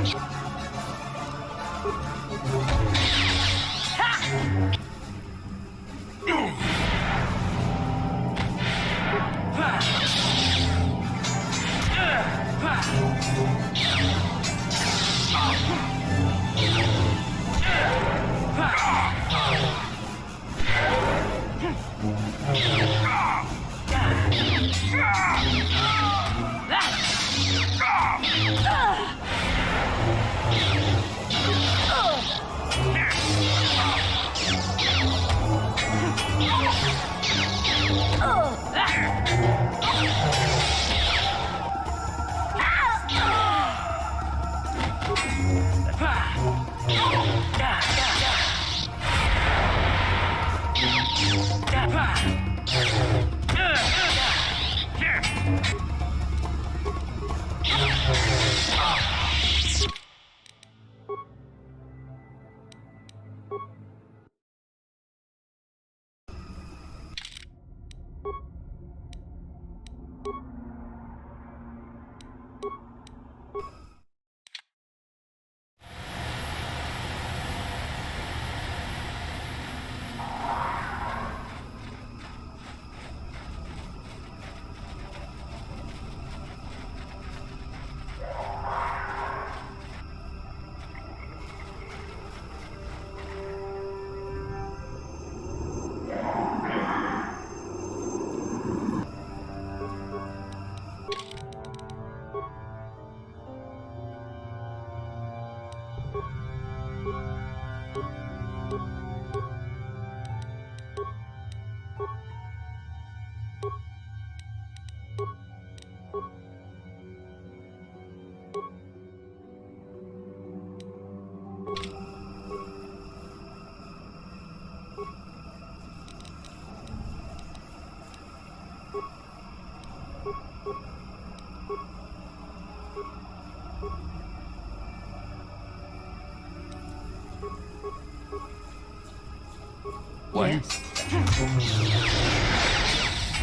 Yes.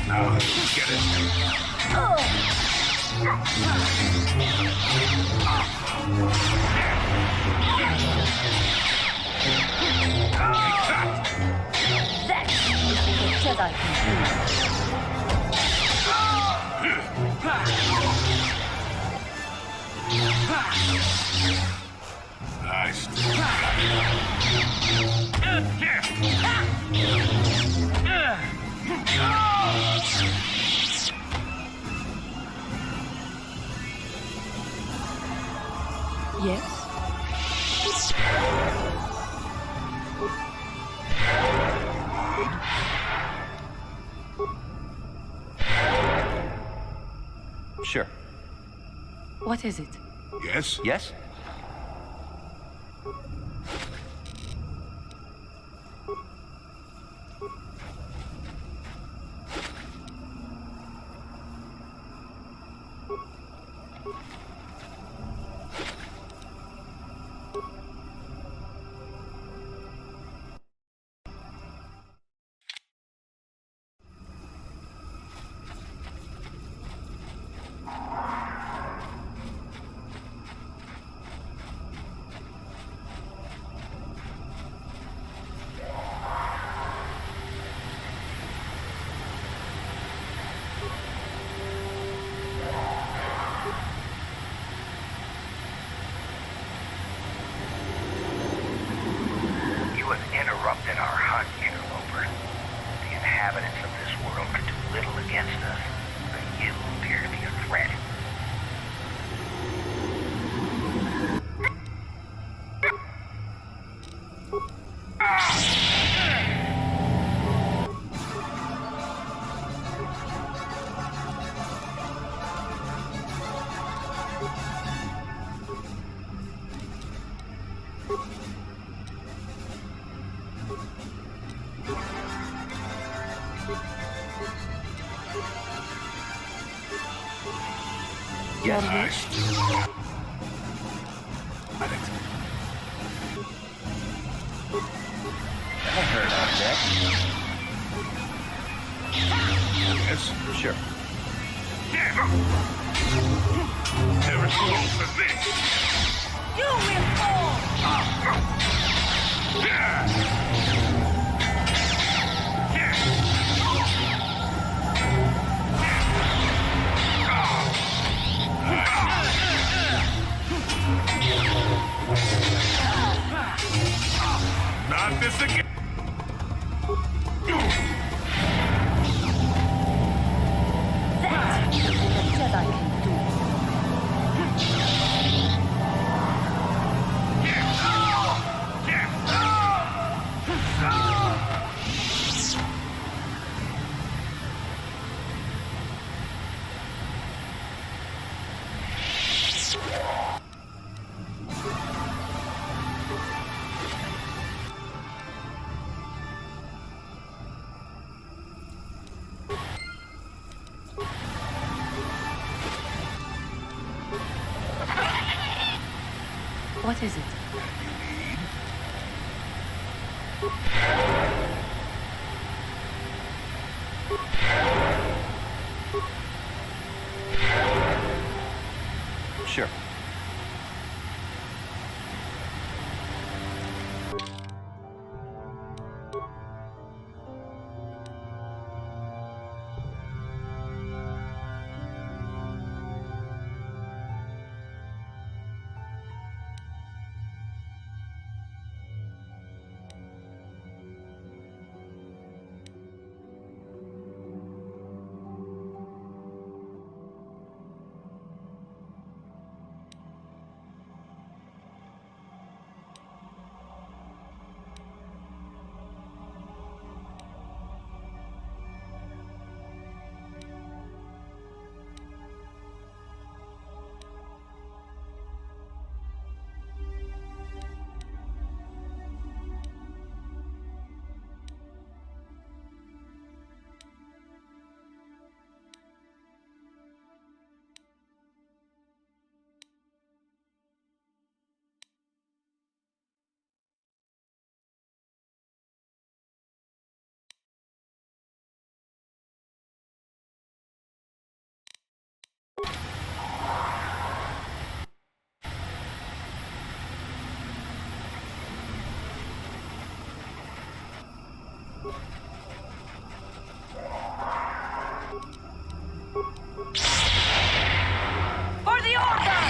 Now, get it. That is what Jedi Nice. Yes. Sure. What is it? Yes? Yes? You have interrupted our hunt, interloper. The inhabitants of this world can do little against us, but you appear to be a threat. Yes. Nice. Alex. I heard of that. Yes? Sure. Never fall for this! Not this again. That's what a Jedi can do. What is it? Sure. For the Order!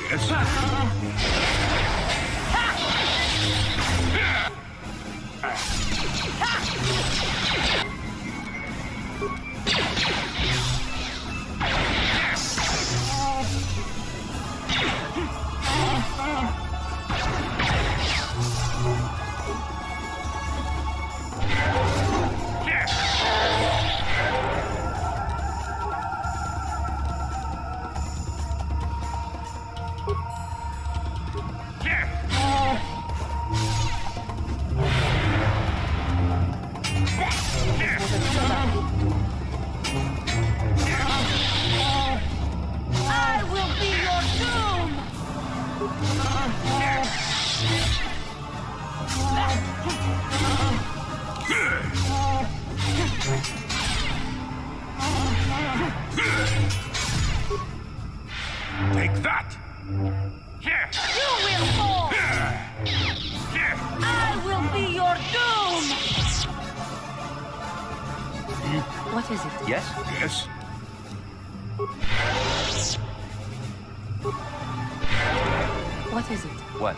Yes. I will be your doom! Take that! You will fall! I will be your doom! What is it? Yes? Yes. What is it? What?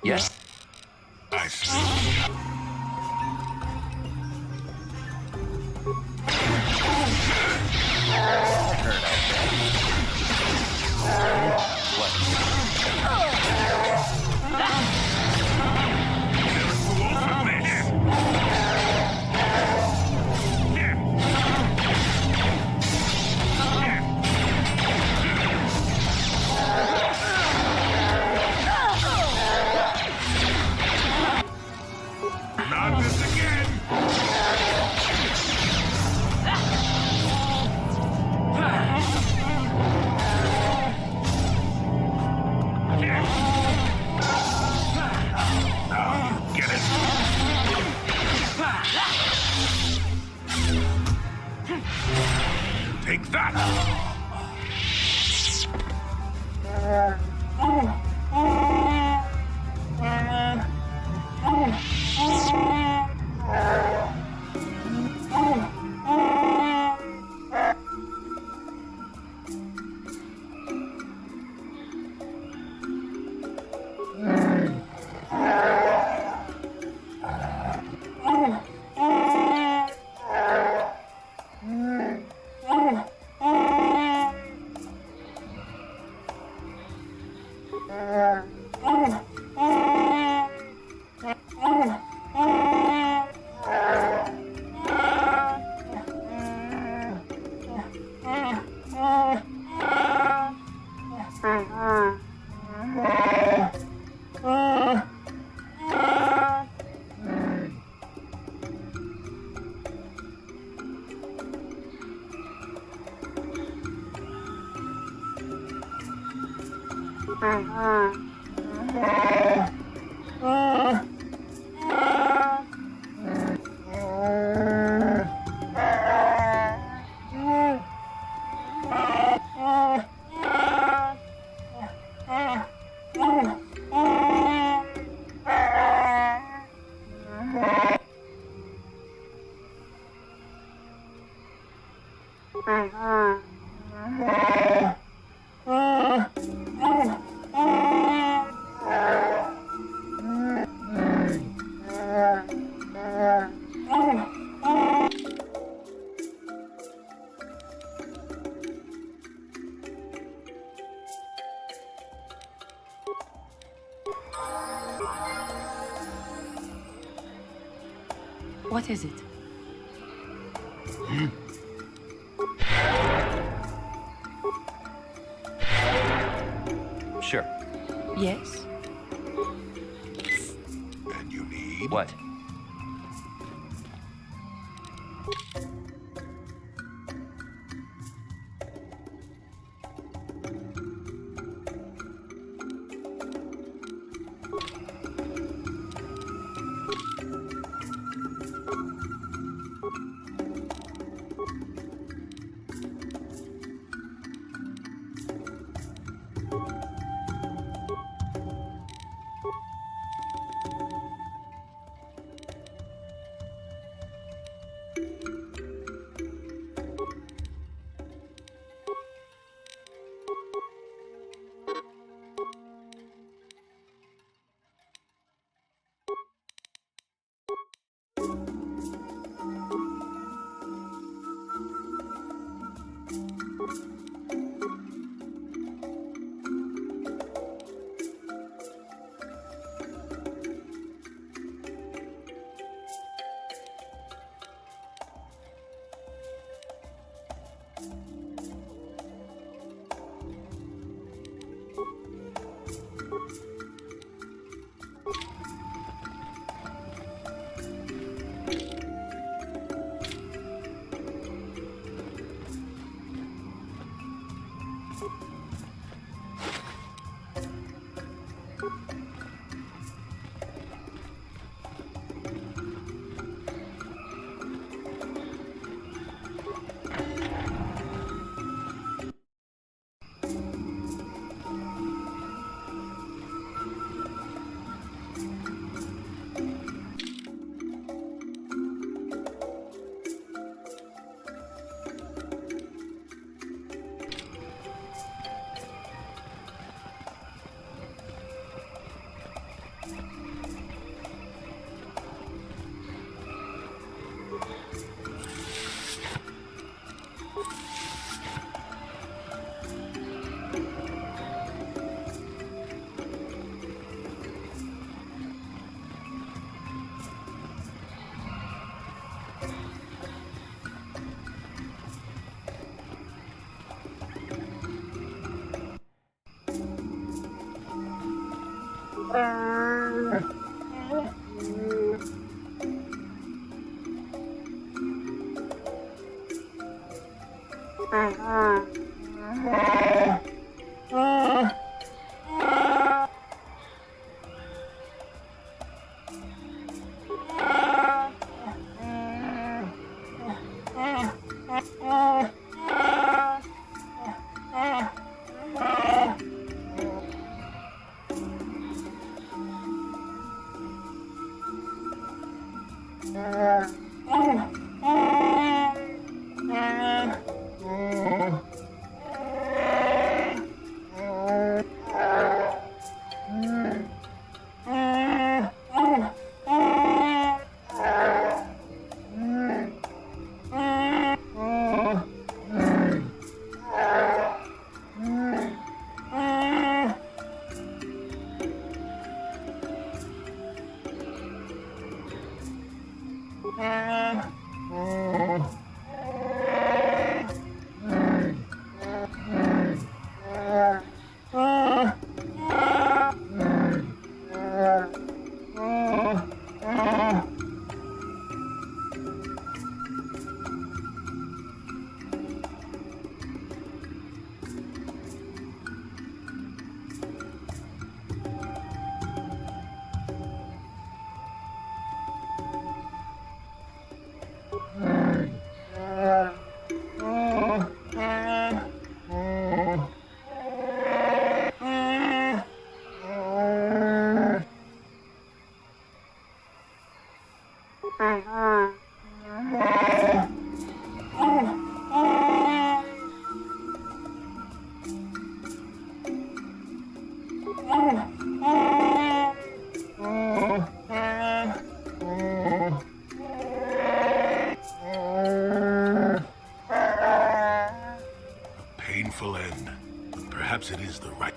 Yes. I see. Not this again! Now you get it. Take that! What is it? Sure. Yes? And you need... What? Painful end. Perhaps it is the right.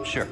Sure.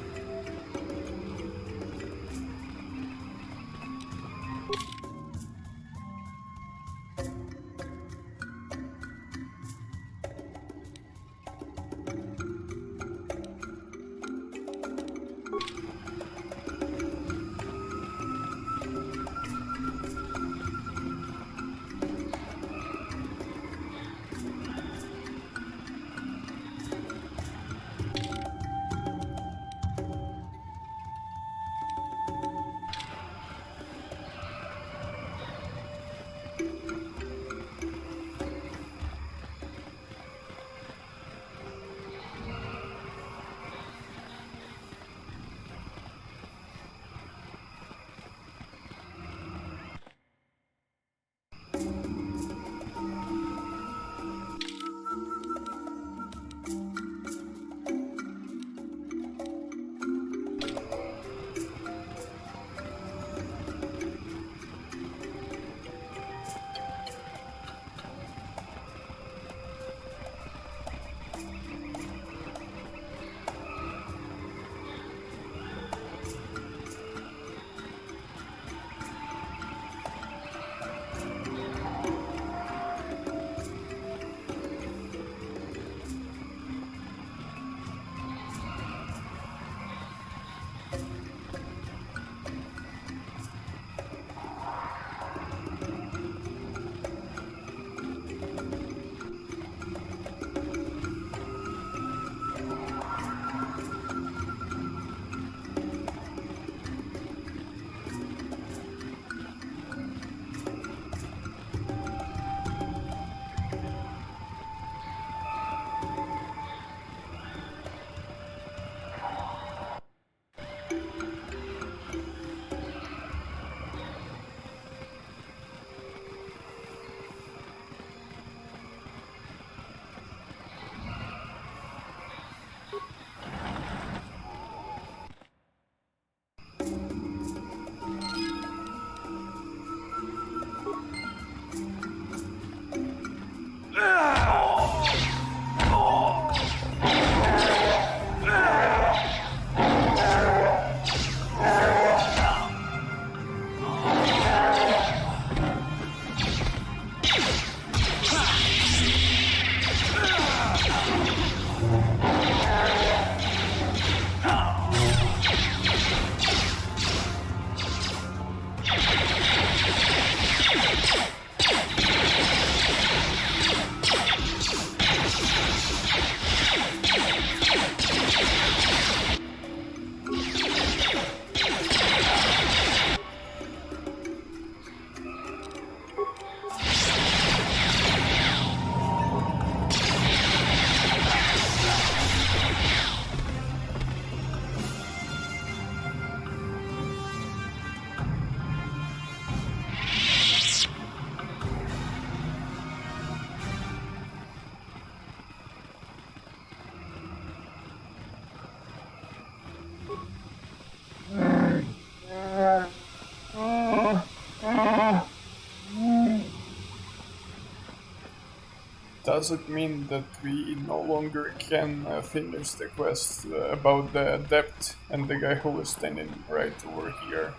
Does it mean that we no longer can finish the quest about the adept and the guy who was standing right over here?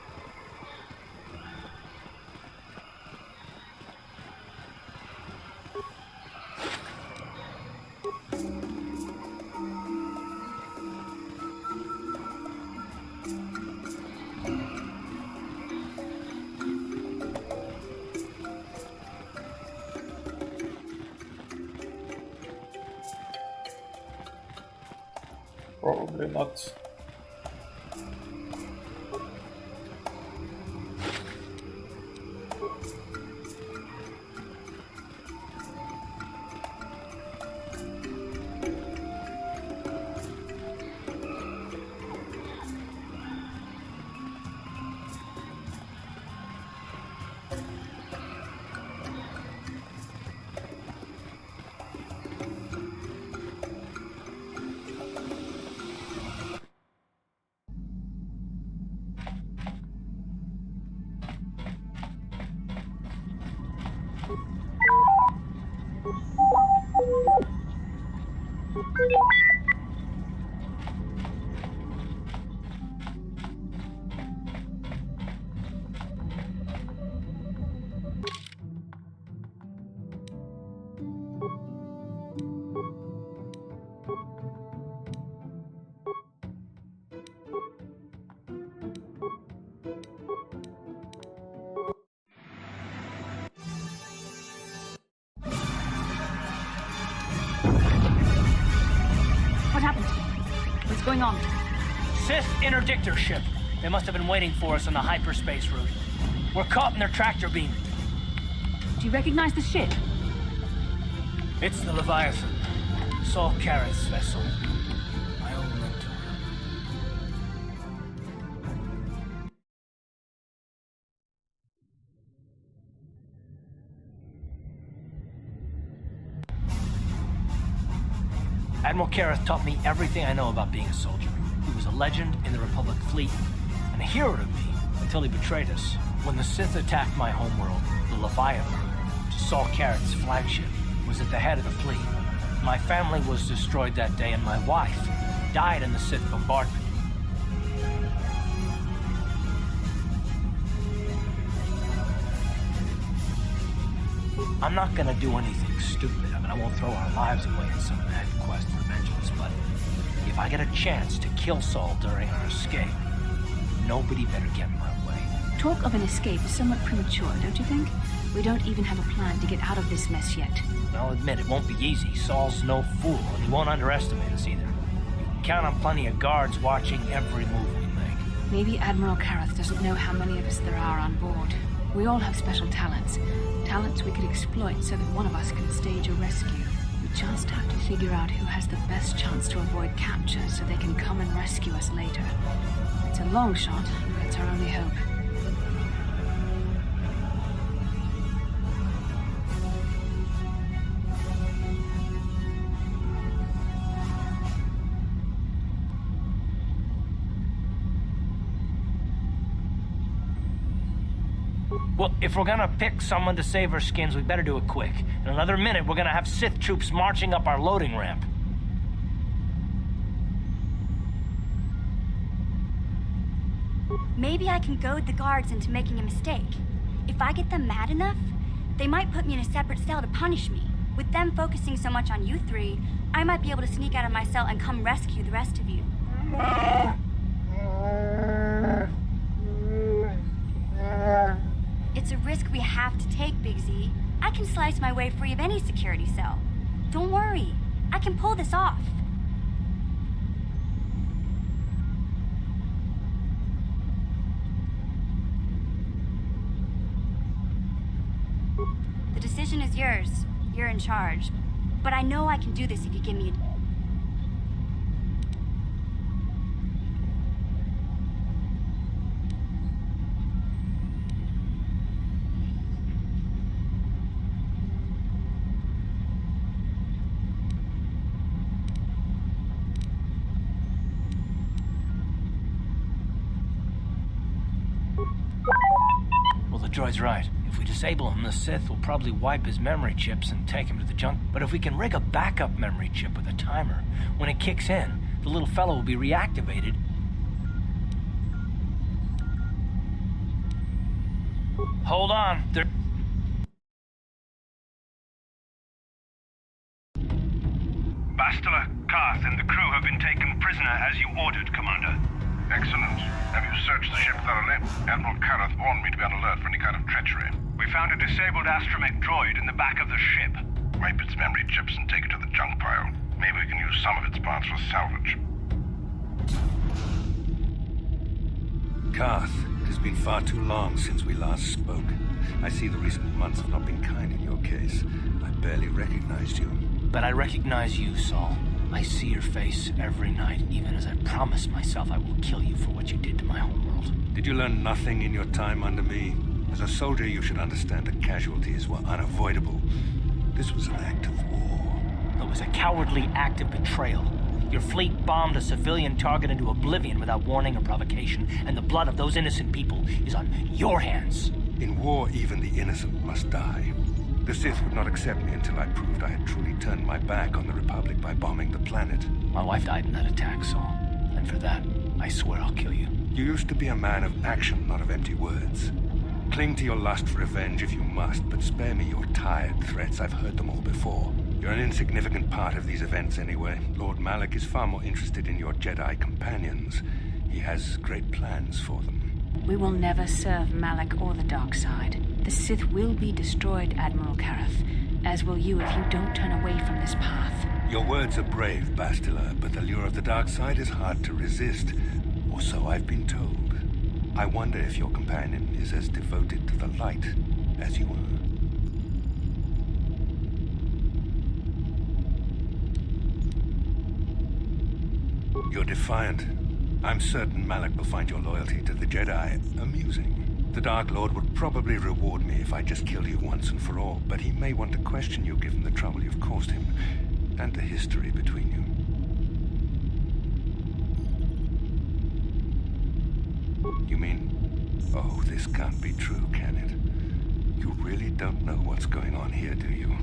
Probably not. What happened? What's going on? Sith interdictor ship. They must have been waiting for us on the hyperspace route. We're caught in their tractor beam. Do you recognize the ship? It's the Leviathan. Saul Karath's vessel. My old mentor. Admiral Karath taught me everything I know about being a soldier. He was a legend in the Republic fleet, and a hero to me until he betrayed us. When the Sith attacked my homeworld, the Leviathan, Saul Karath's flagship, was at the head of the fleet. My family was destroyed that day, and my wife died in the Sith bombardment. I'm not gonna do anything stupid. I mean, I won't throw our lives away in some mad quest for vengeance, but if I get a chance to kill Saul during our escape, nobody better get in my way. Talk of an escape is somewhat premature, don't you think? We don't even have a plan to get out of this mess yet. I'll admit, it won't be easy. Saul's no fool, and he won't underestimate us either. You can count on plenty of guards watching every move we make. Maybe Admiral Karath doesn't know how many of us there are on board. We all have special talents. Talents we could exploit so that one of us can stage a rescue. We just have to figure out who has the best chance to avoid capture so they can come and rescue us later. It's a long shot, but it's our only hope. Well, if we're gonna pick someone to save our skins, we better do it quick. In another minute, we're gonna have Sith troops marching up our loading ramp. Maybe I can goad the guards into making a mistake. If I get them mad enough, they might put me in a separate cell to punish me. With them focusing so much on you three, I might be able to sneak out of my cell and come rescue the rest of you. It's a risk we have to take, Big Z. I can slice my way free of any security cell. Don't worry, I can pull this off. The decision is yours. You're in charge. But I know I can do this if you give me a... Well, the droid's right. If we disable him, the Sith will probably wipe his memory chips and take him to the junk. But if we can rig a backup memory chip with a timer, when it kicks in, the little fellow will be reactivated. Hold on. Bastila, Karth, and the crew have been taken prisoner as you ordered, Commander. Excellent. Have you searched the ship thoroughly? Admiral Karth warned me to be on alert for any kind of treachery. We found a disabled astromech droid in the back of the ship. Wipe its memory chips and take it to the junk pile. Maybe we can use some of its parts for salvage. Karth, it has been far too long since we last spoke. I see the recent months have not been kind in your case. I barely recognized you. But I recognize you, Saul. I see your face every night, even as I promised myself I will kill you for what you did to my homeworld. Did you learn nothing in your time under me? As a soldier, you should understand that casualties were unavoidable. This was an act of war. It was a cowardly act of betrayal. Your fleet bombed a civilian target into oblivion without warning or provocation, and the blood of those innocent people is on your hands. In war, even the innocent must die. The Sith would not accept me until I proved I had truly turned my back on the Republic by bombing the planet. My wife died in that attack, Saul. And for that, I swear I'll kill you. You used to be a man of action, not of empty words. Cling to your lust for revenge if you must, but spare me your tired threats. I've heard them all before. You're an insignificant part of these events anyway. Lord Malak is far more interested in your Jedi companions. He has great plans for them. We will never serve Malak or the dark side. The Sith will be destroyed, Admiral Karth, as will you if you don't turn away from this path. Your words are brave, Bastila, but the lure of the dark side is hard to resist. Or so I've been told. I wonder if your companion is as devoted to the light as you are. You're defiant. I'm certain Malak will find your loyalty to the Jedi amusing. The Dark Lord would probably reward me if I just killed you once and for all, but he may want to question you given the trouble you've caused him, and the history between you. You mean... Oh, this can't be true, can it? You really don't know what's going on here, do you?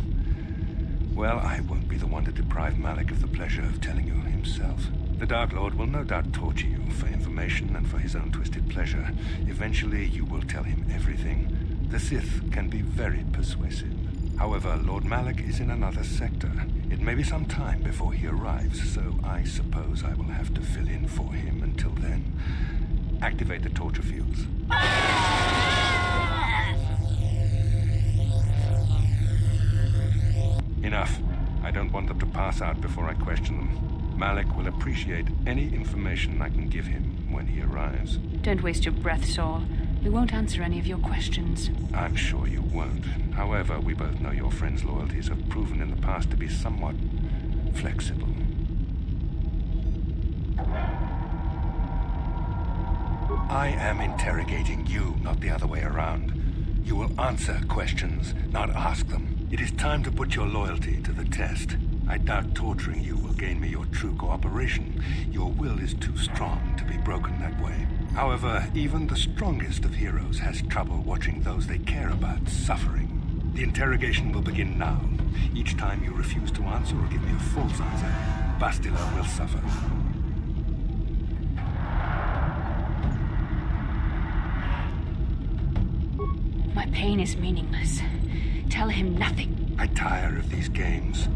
Well, I won't be the one to deprive Malak of the pleasure of telling you himself. The Dark Lord will no doubt torture you for information and for his own twisted pleasure. Eventually, you will tell him everything. The Sith can be very persuasive. However, Lord Malak is in another sector. It may be some time before he arrives, so I suppose I will have to fill in for him until then. Activate the torture fields. Enough. I don't want them to pass out before I question them. Malak will appreciate any information I can give him when he arrives. Don't waste your breath, Saul. We won't answer any of your questions. I'm sure you won't. However, we both know your friend's loyalties have proven in the past to be somewhat flexible. I am interrogating you, not the other way around. You will answer questions, not ask them. It is time to put your loyalty to the test. I doubt torturing you will gain me your true cooperation. Your will is too strong to be broken that way. However, even the strongest of heroes has trouble watching those they care about suffering. The interrogation will begin now. Each time you refuse to answer or give me a false answer, Bastila will suffer. My pain is meaningless. Tell him nothing. I tire of these games.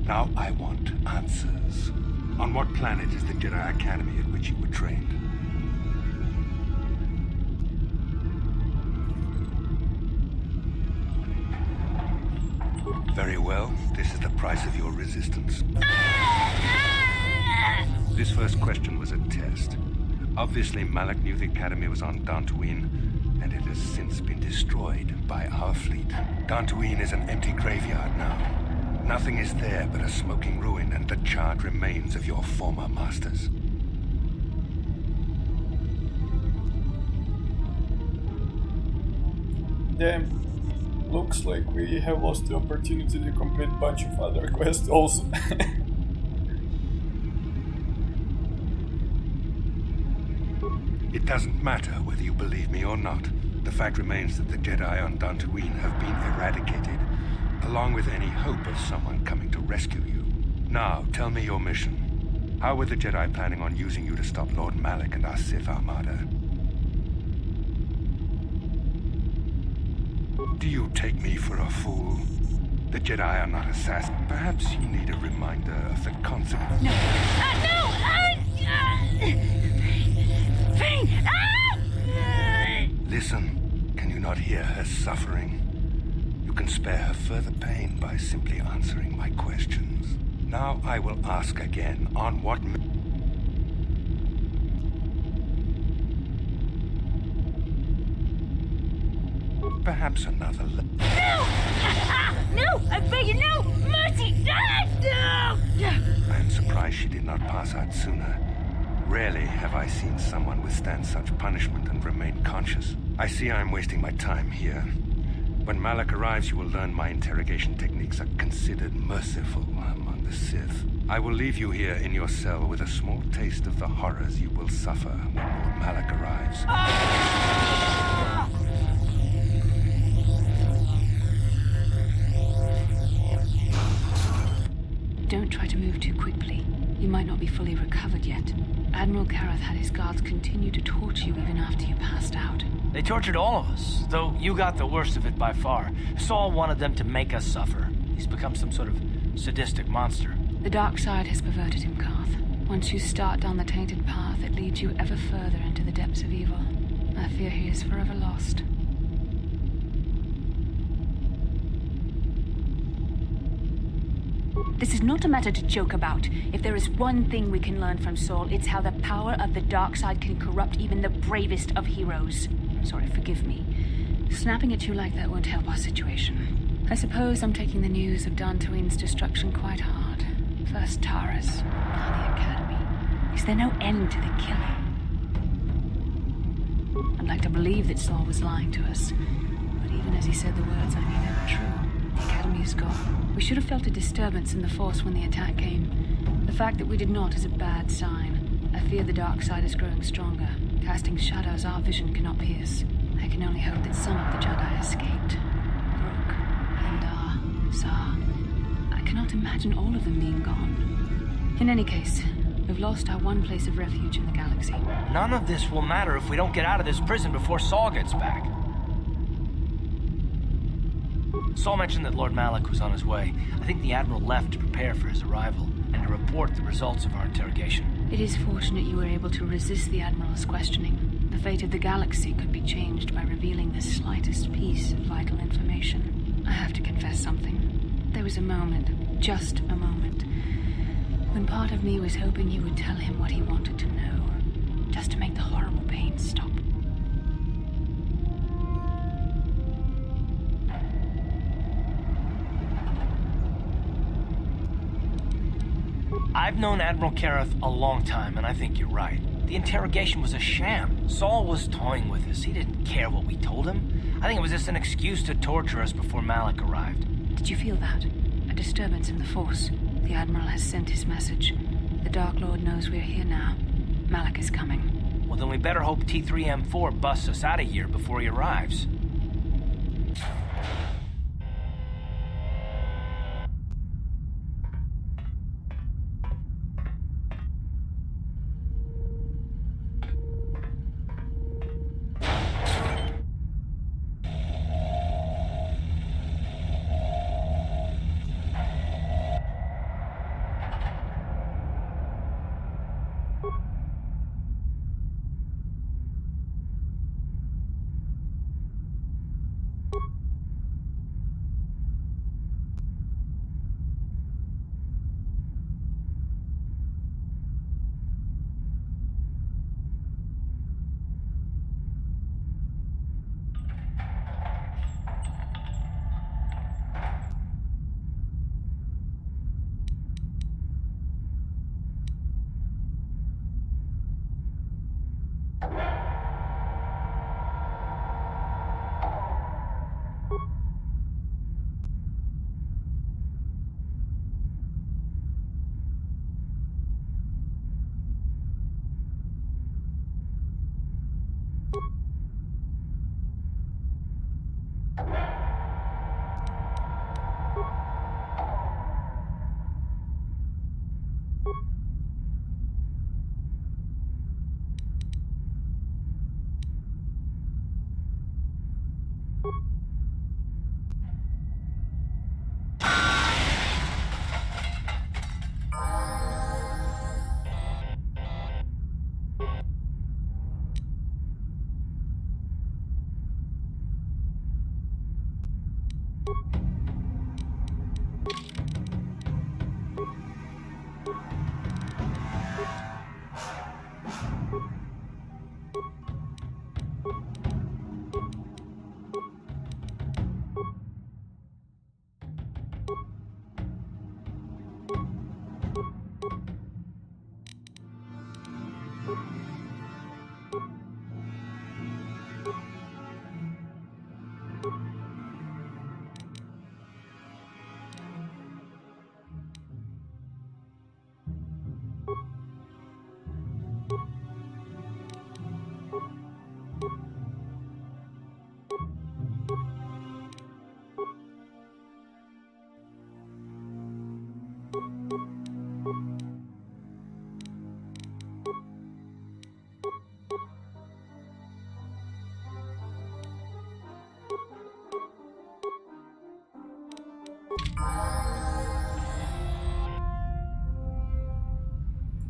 Now I want answers. On what planet is the Jedi Academy at which you were trained? Very well, this is the price of your resistance. This first question was a test. Obviously, Malak knew the Academy was on Dantooine, and it has since been destroyed by our fleet. Dantooine is an empty graveyard now. Nothing is there but a smoking ruin and the charred remains of your former masters. Damn. Looks like we have lost the opportunity to complete a bunch of other quests also. It doesn't matter whether you believe me or not. The fact remains that the Jedi on Dantooine have been eradicated, along with any hope of someone coming to rescue you. Now, tell me your mission. How were the Jedi planning on using you to stop Lord Malak and our Sith Armada? Do you take me for a fool? The Jedi are not assassins. Perhaps you need a reminder of the consequences. No. Fane! Listen, can you not hear her suffering? You can spare her further pain by simply answering my questions. Now I will ask again, on what... Perhaps another... No! No! I beg you, no! Mercy! No! I am surprised she did not pass out sooner. Rarely have I seen someone withstand such punishment and remain conscious. I see I am wasting my time here. When Malak arrives, you will learn my interrogation techniques are considered merciful among the Sith. I will leave you here in your cell with a small taste of the horrors you will suffer when Lord Malak arrives. Don't try to move too quickly. You might not be fully recovered yet. Admiral Karath had his guards continue to torture you even after you passed out. They tortured all of us, though you got the worst of it by far. Saul wanted them to make us suffer. He's become some sort of sadistic monster. The dark side has perverted him, Karth. Once you start down the tainted path, it leads you ever further into the depths of evil. I fear he is forever lost. This is not a matter to joke about. If there is one thing we can learn from Saul, it's how the power of the dark side can corrupt even the bravest of heroes. I'm sorry, forgive me. Snapping at you like that won't help our situation. I suppose I'm taking the news of Dantooine's destruction quite hard. First Taras, now the Academy. Is there no end to the killing? I'd like to believe that Saul was lying to us. But even as he said the words, I knew they were true. The Academy is gone. We should have felt a disturbance in the Force when the attack came. The fact that we did not is a bad sign. I fear the dark side is growing stronger, casting shadows our vision cannot pierce. I can only hope that some of the Jedi escaped. Rook, Endar, Zar. I cannot imagine all of them being gone. In any case, we've lost our one place of refuge in the galaxy. None of this will matter if we don't get out of this prison before Saul gets back. Saul mentioned that Lord Malak was on his way. I think the Admiral left to prepare for his arrival and to report the results of our interrogation. It is fortunate you were able to resist the Admiral's questioning. The fate of the galaxy could be changed by revealing the slightest piece of vital information. I have to confess something. There was a moment, just a moment, when part of me was hoping you would tell him what he wanted to know, just to make the horrible pain stop. I've known Admiral Karath a long time, and I think you're right. The interrogation was a sham. Saul was toying with us. He didn't care what we told him. I think it was just an excuse to torture us before Malak arrived. Did you feel that? A disturbance in the Force. The Admiral has sent his message. The Dark Lord knows we're here now. Malak is coming. Well, then we better hope T3M4 busts us out of here before he arrives.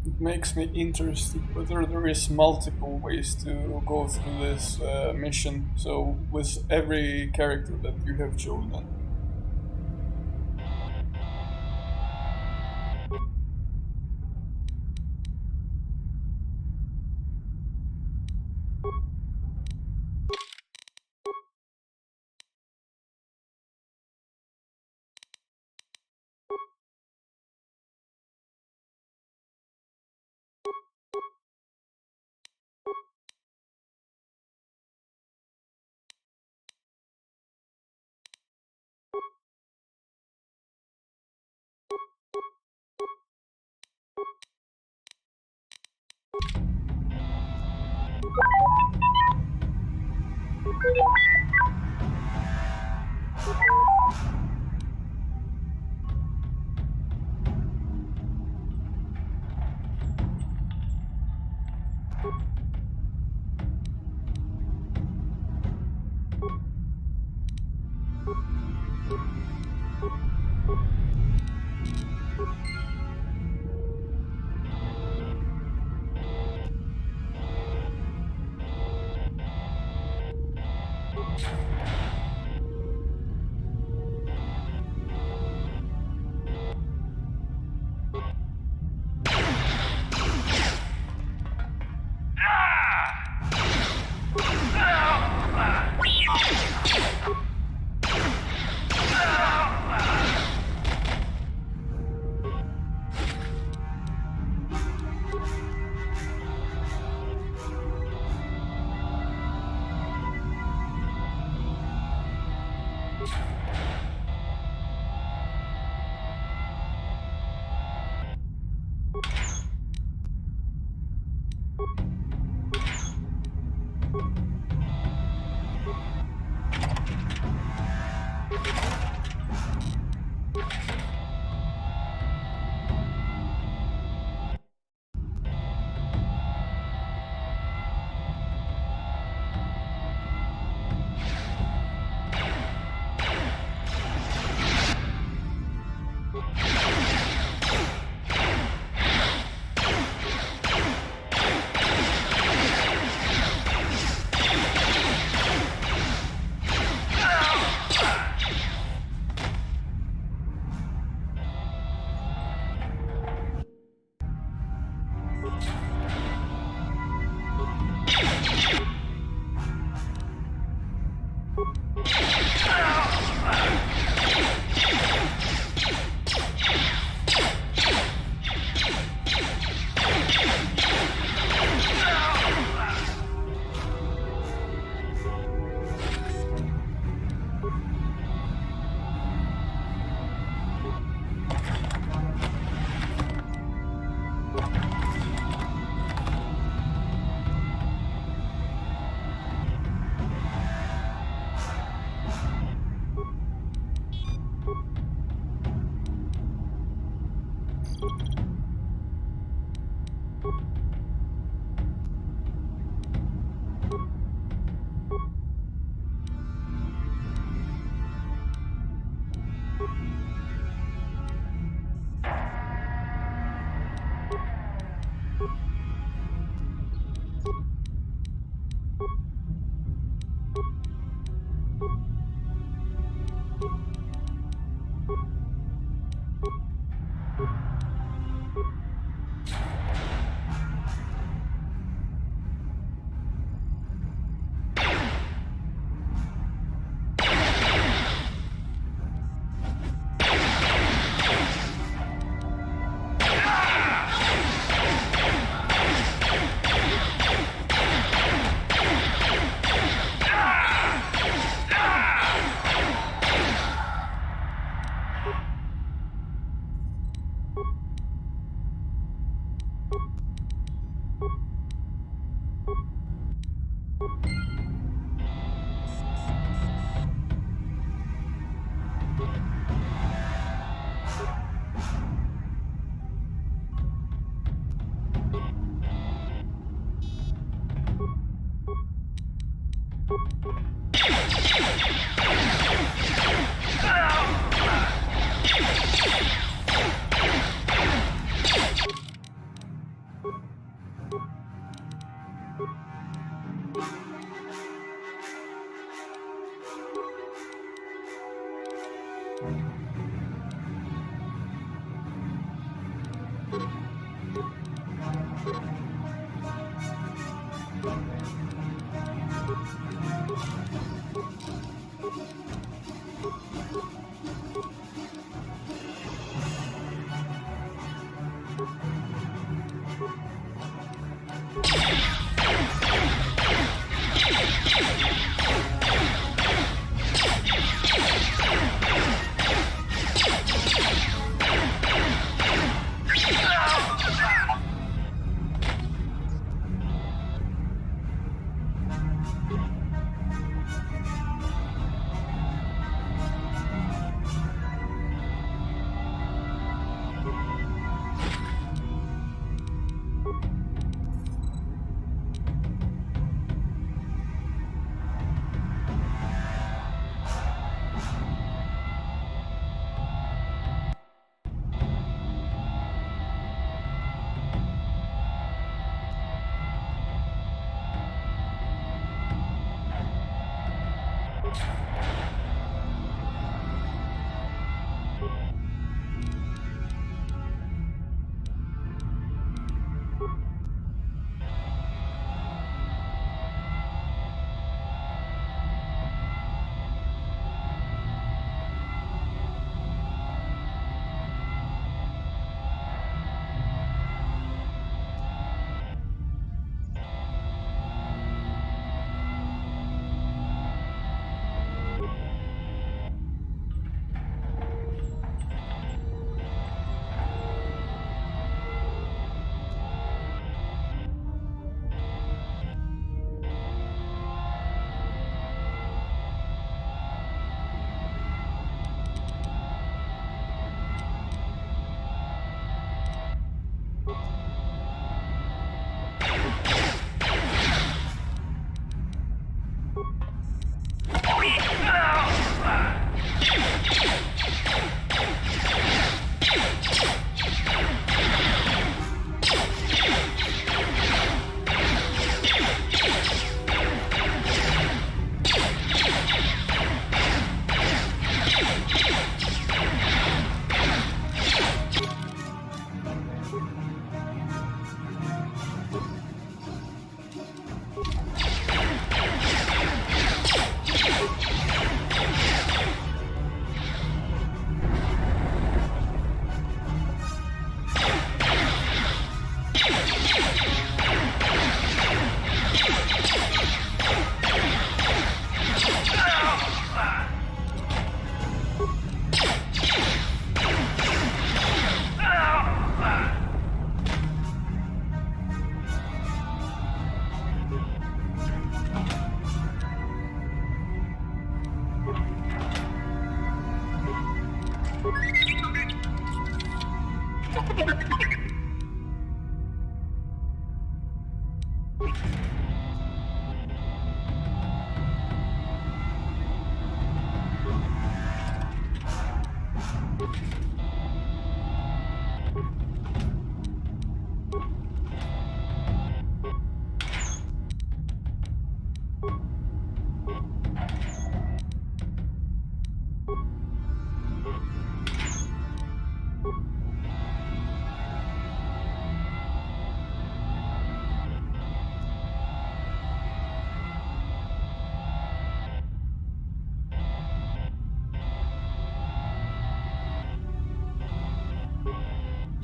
It makes me interested whether there is multiple ways to go through this mission, so with every character that you have chosen.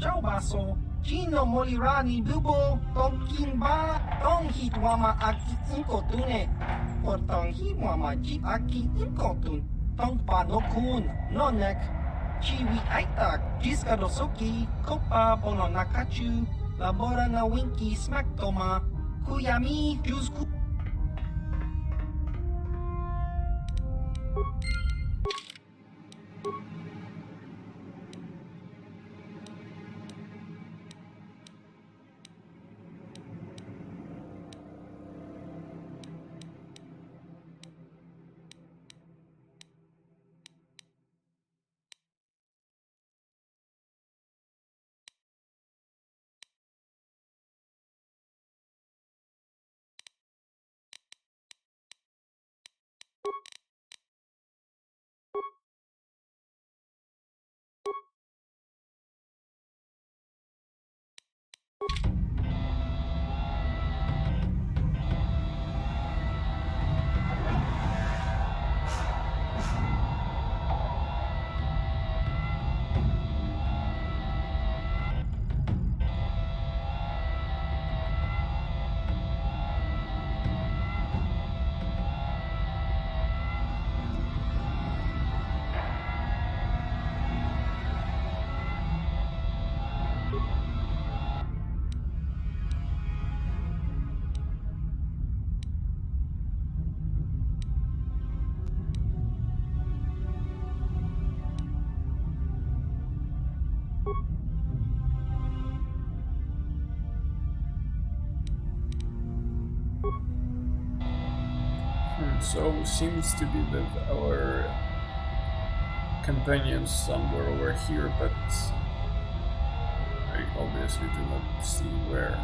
Ciao baso. Chino molirani bubo. Tonkin ba. Tong hit wama aki inkotune. Portong hi wama ji aki inkotun. Tong pa no kun. No nek. Chiwi aitak. Jiskadosoki. Kopa bono nakachu. Labora na winky smack toma. Kuyami. Jusku. So seems to be that our companions somewhere over here, but I obviously do not see where.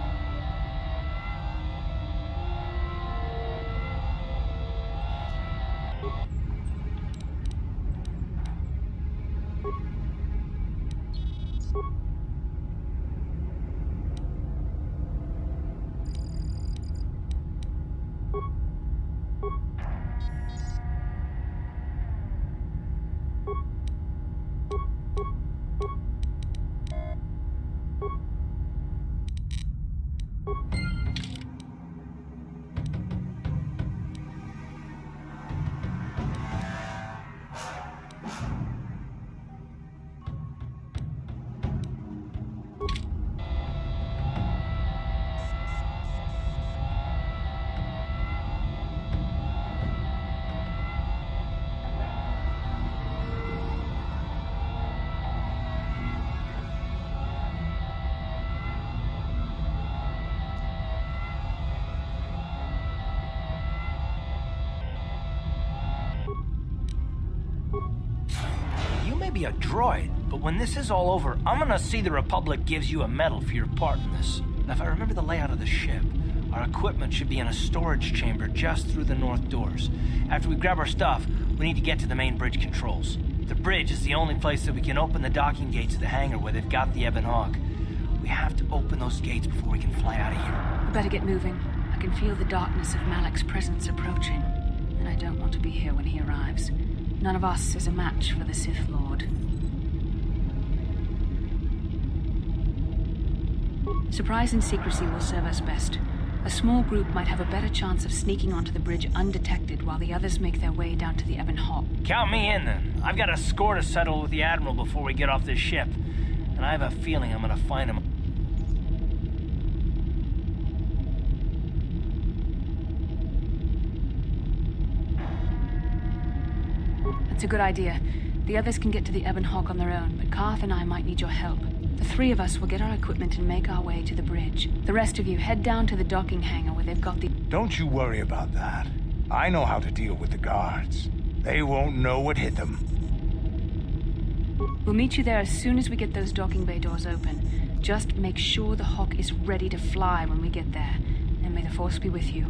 Be a droid, but when this is all over, I'm gonna see the Republic gives you a medal for your part in this. Now, if I remember the layout of the ship, our equipment should be in a storage chamber just through the north doors. After we grab our stuff, we need to get to the main bridge controls. The bridge is the only place that we can open the docking gates of the hangar where they've got the Ebon Hawk. We have to open those gates before we can fly out of here. We better get moving. I can feel the darkness of Malik's presence approaching, and I don't want to be here when he arrives. None of us is a match for the Sith Lord. Surprise and secrecy will serve us best. A small group might have a better chance of sneaking onto the bridge undetected while the others make their way down to the Ebon Hawk. Count me in, then. I've got a score to settle with the Admiral before we get off this ship. And I have a feeling I'm gonna find him. That's a good idea. The others can get to the Ebon Hawk on their own, but Carth and I might need your help. The three of us will get our equipment and make our way to the bridge. The rest of you head down to the docking hangar where they've got the... Don't you worry about that. I know how to deal with the guards. They won't know what hit them. We'll meet you there as soon as we get those docking bay doors open. Just make sure the Hawk is ready to fly when we get there. And may the Force be with you.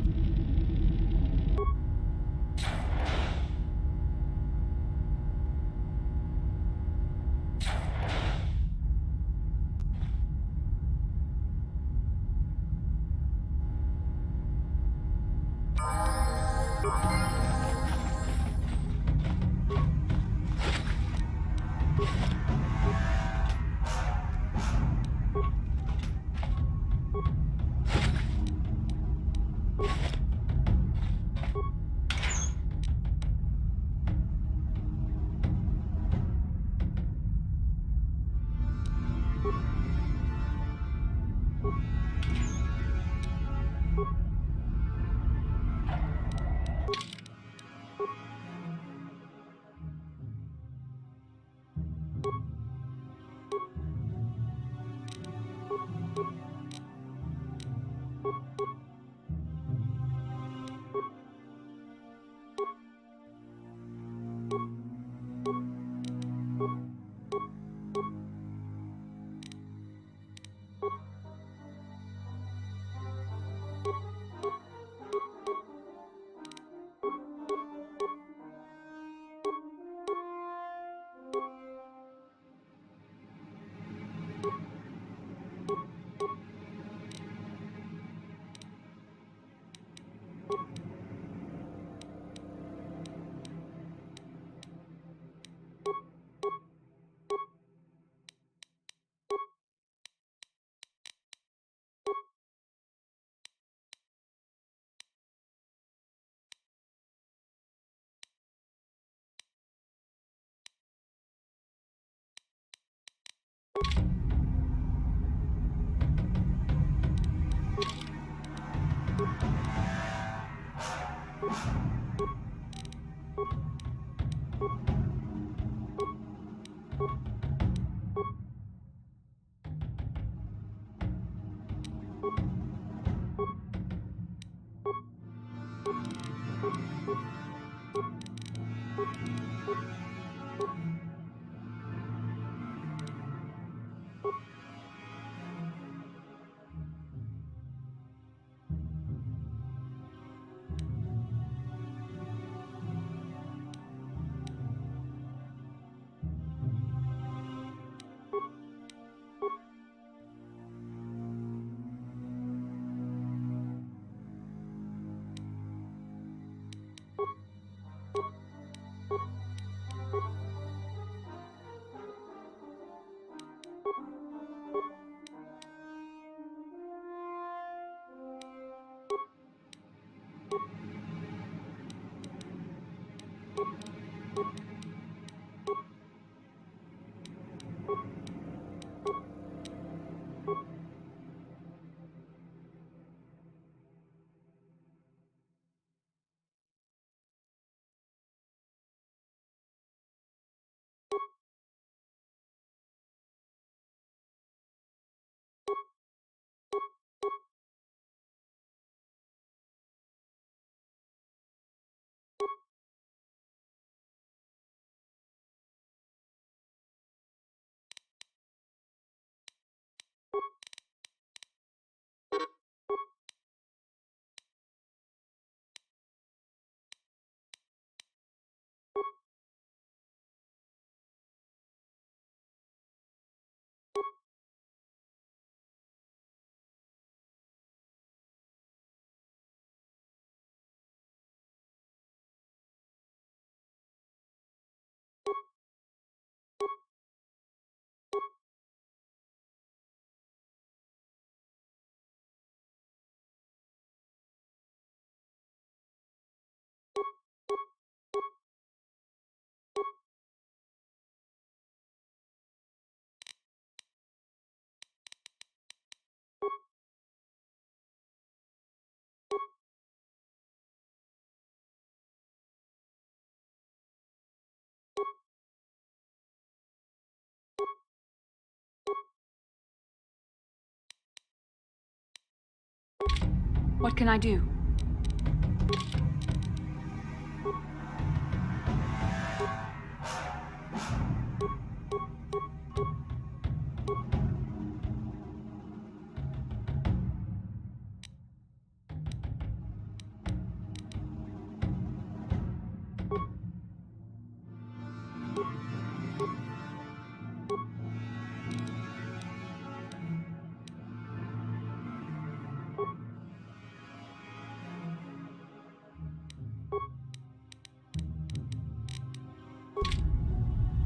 What can I do?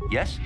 Yes?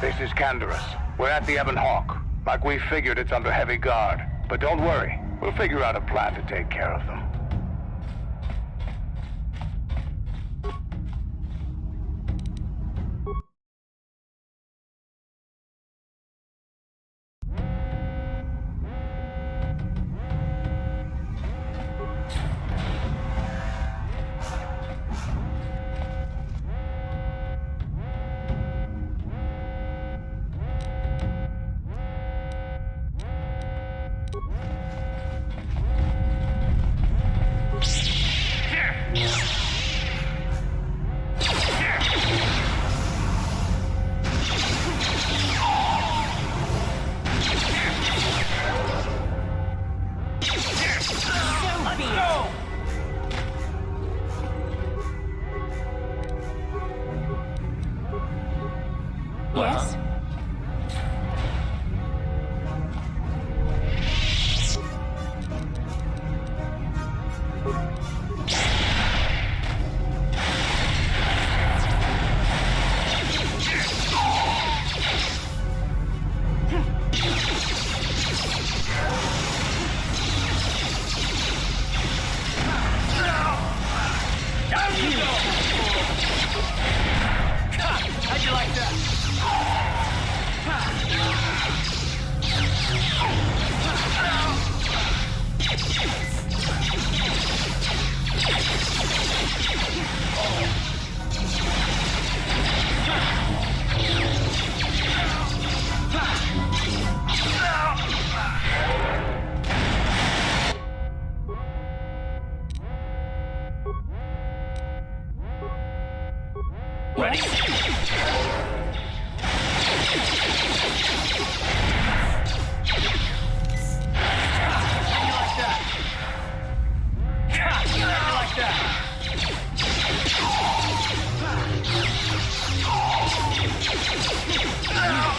This is Canderous. We're at the Ebon Hawk. Like we figured, it's under heavy guard. But don't worry, we'll figure out a plan to take care of them. Yes? How'd you like that? Ready?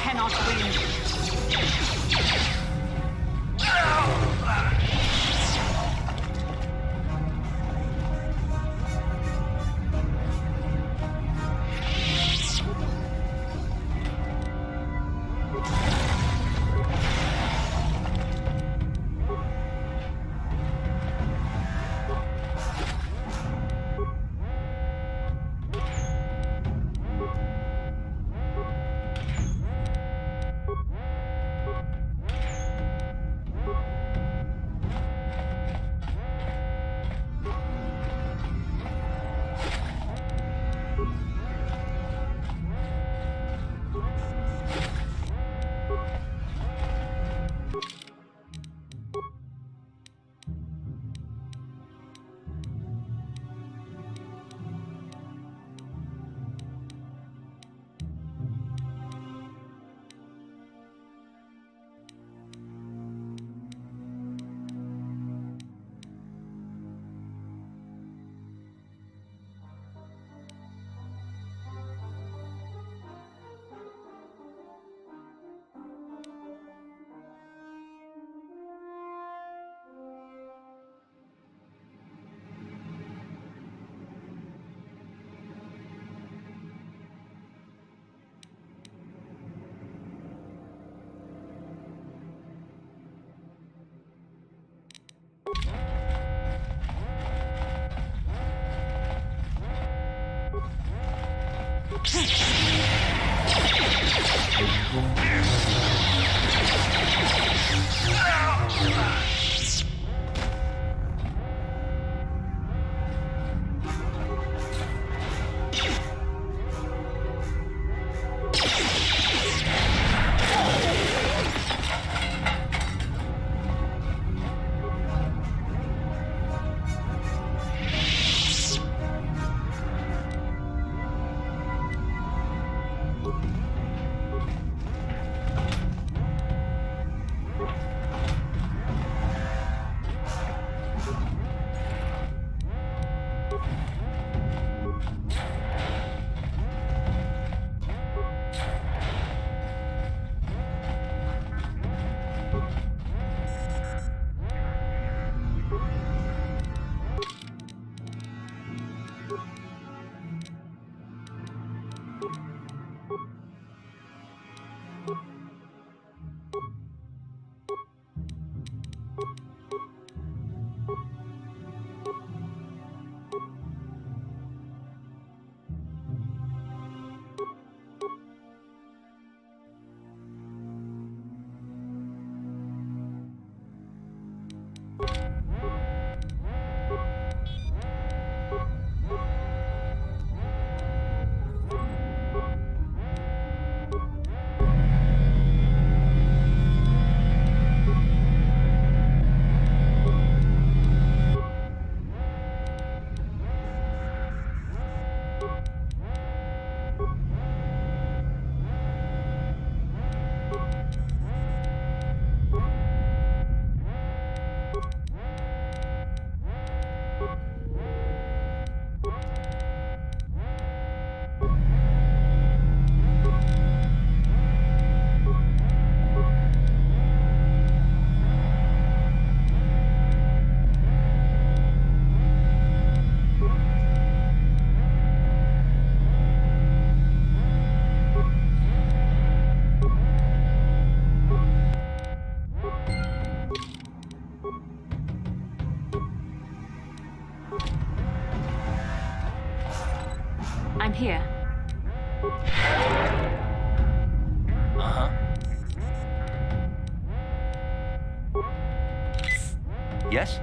Cannot win. here? Uh-huh. Yes?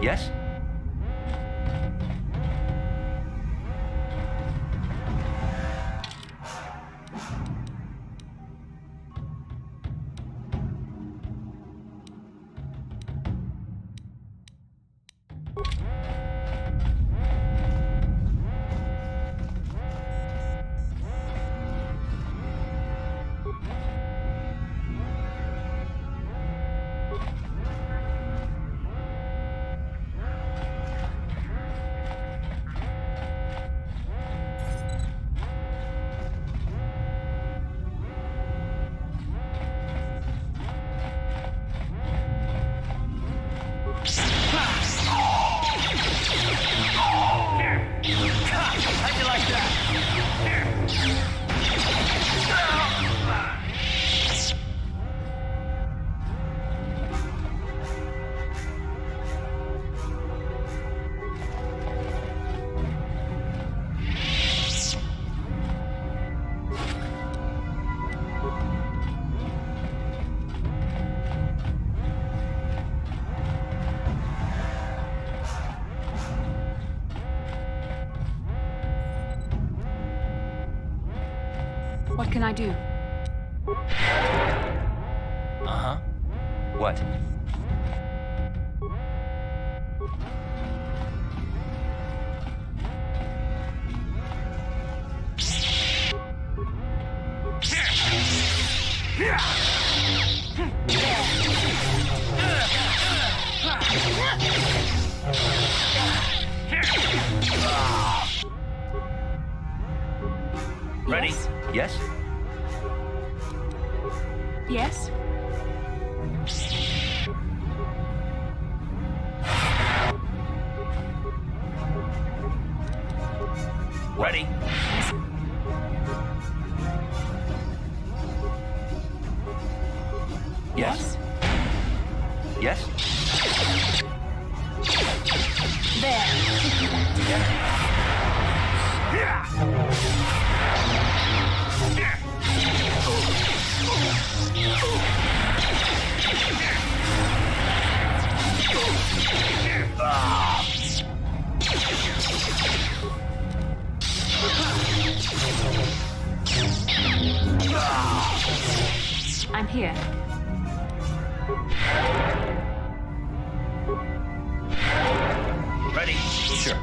Yes? How'd you like that? What can I do? Uh-huh. What? Ready? Yes? Yes? Ready? Yes? Yes? I'm here. Ready? Sure.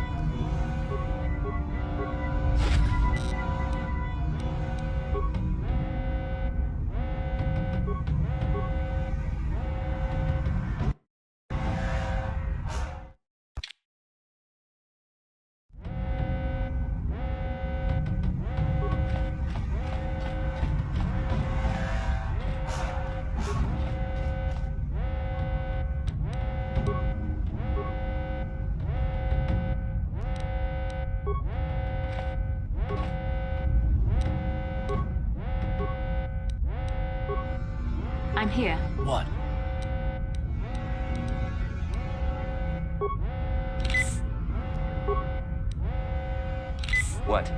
I'm here. What? What?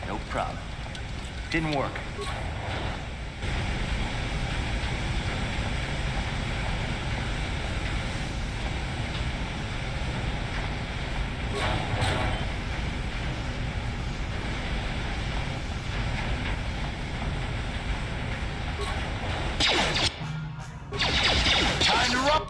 No problem. Didn't work. Time to rumble!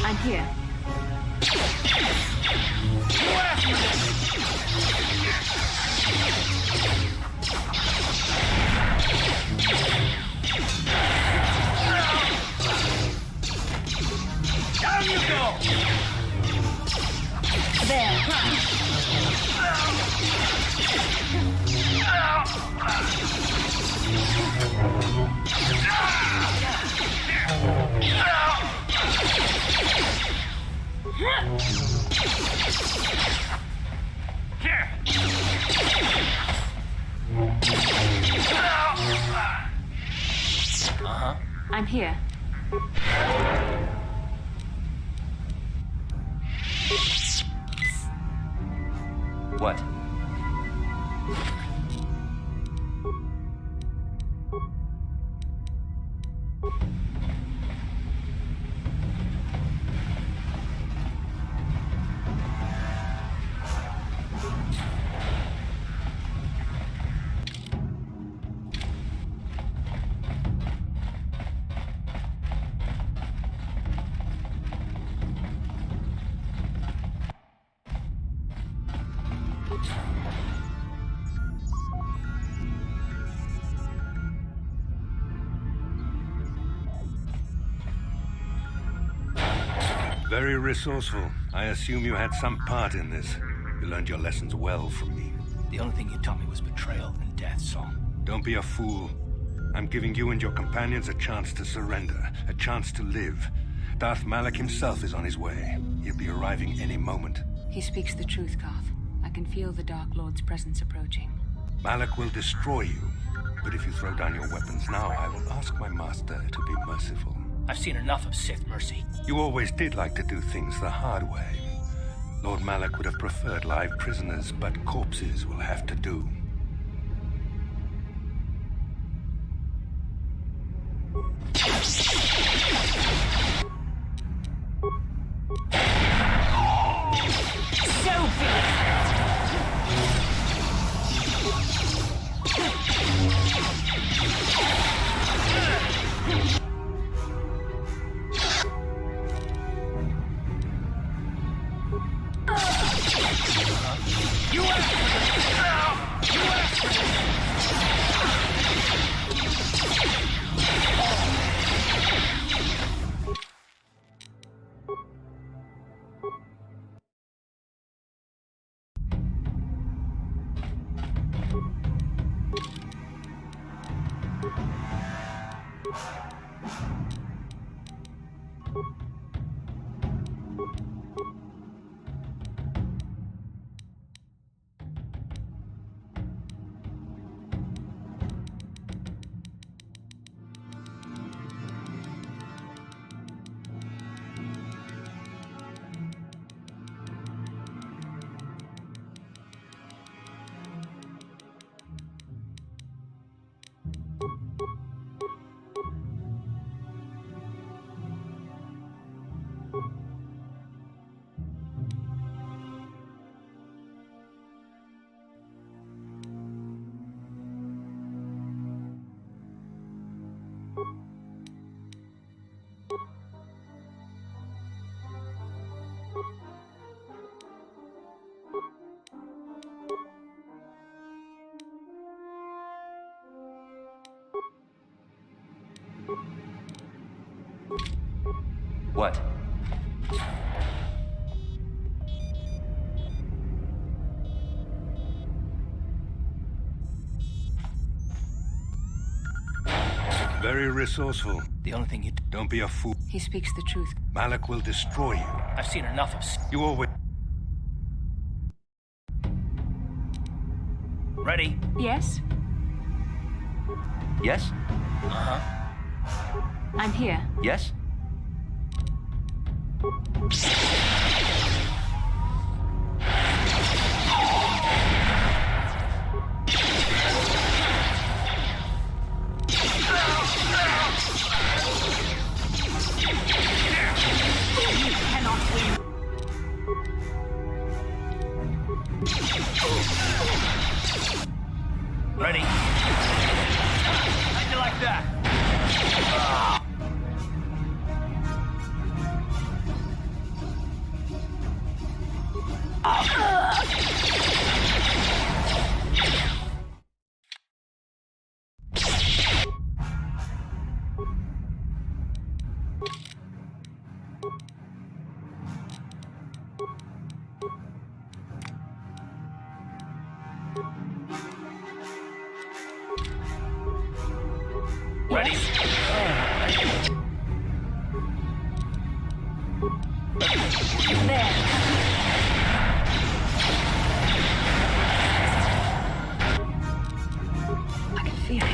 I'm here. Down you go! I'm here. What? Very resourceful. I assume you had some part in this. You learned your lessons well from me. The only thing you taught me was betrayal and death, Saul. Don't be a fool. I'm giving you and your companions a chance to surrender, a chance to live. Darth Malak himself is on his way. He'll be arriving any moment. He speaks the truth, Carth. I can feel the Dark Lord's presence approaching. Malak will destroy you. But if you throw down your weapons now, I will ask my master to be merciful. I've seen enough of Sith mercy. You always did like to do things the hard way. Lord Malak would have preferred live prisoners, but corpses will have to do. What? Very resourceful. The only thing you... Don't be a fool. He speaks the truth. Malak will destroy you. I've seen enough of... You always... Ready? Yes? Yes? I'm here. Yes? Ready? How'd you like that? I can feel it.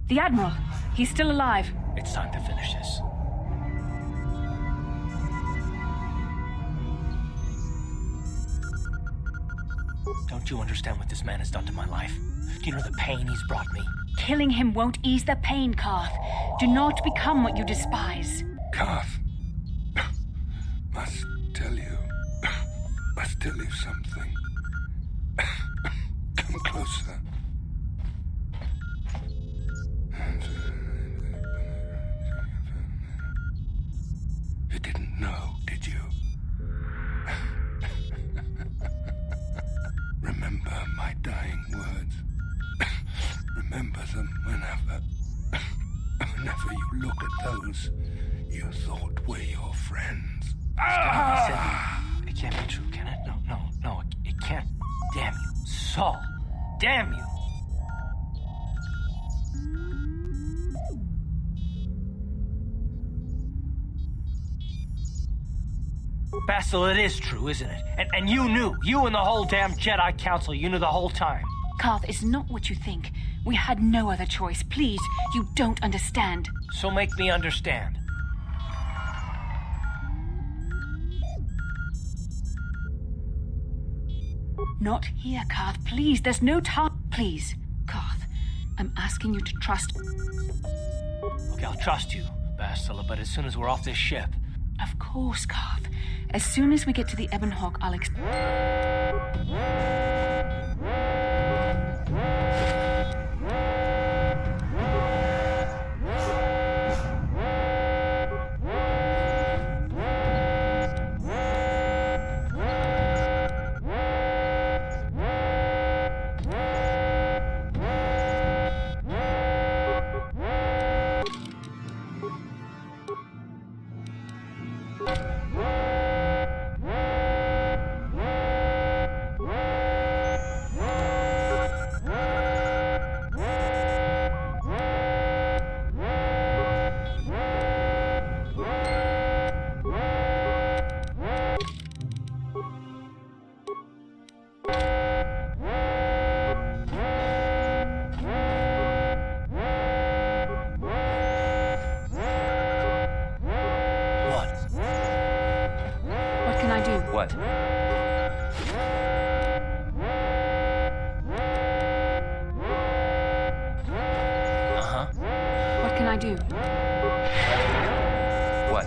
The Admiral. He's still alive. It's time to finish this. Don't you understand what this man has done to my life? Do you know the pain he's brought me? Killing him won't ease the pain, Karth. Do not become what you despise. Karth. Must tell you something. Come closer. You didn't know, did you? Remember my dying words. Remember them whenever you look at those you thought were your friends. It can't be true, can it? No, it can't. Damn you. Saul. Damn you. Basil, it is true, isn't it? And you knew. You and the whole damn Jedi Council, you knew the whole time. Karth, it's not what you think. We had no other choice. Please, you don't understand. So make me understand. Not here, Karth. Please, there's no time. Please, Karth, I'm asking you to trust... Okay, I'll trust you, Bastila, but as soon as we're off this ship... Of course, Karth. As soon as we get to the Ebon Hawk, I'll What? Uh-huh. What can I do? What?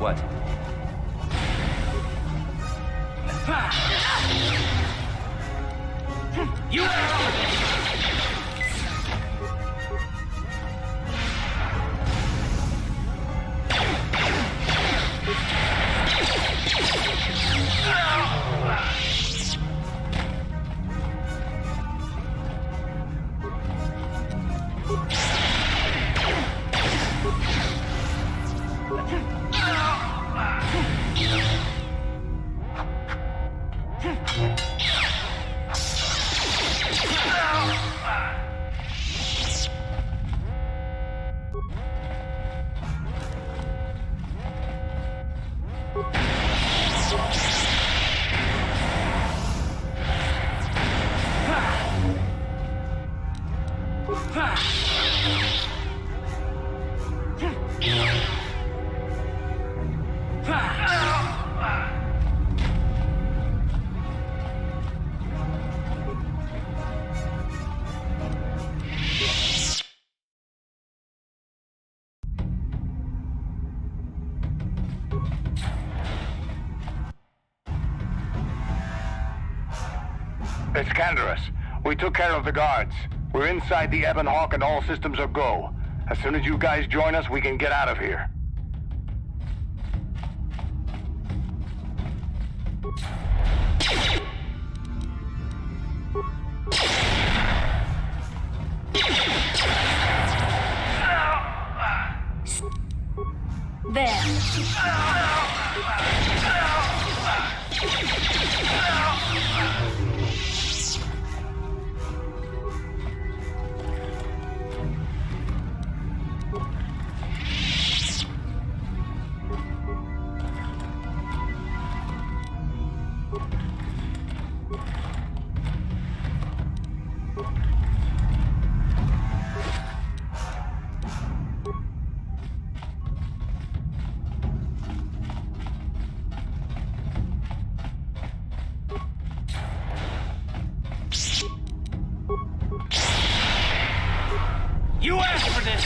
What? You It's Canderous. We took care of the guards. We're inside the Ebon Hawk and all systems are go. As soon as you guys join us, we can get out of here. You asked for this!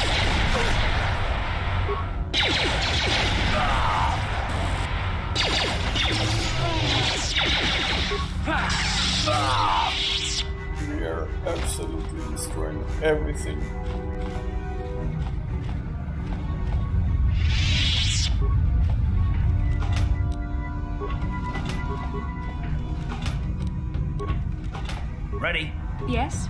We are absolutely destroying everything. Ready? Yes?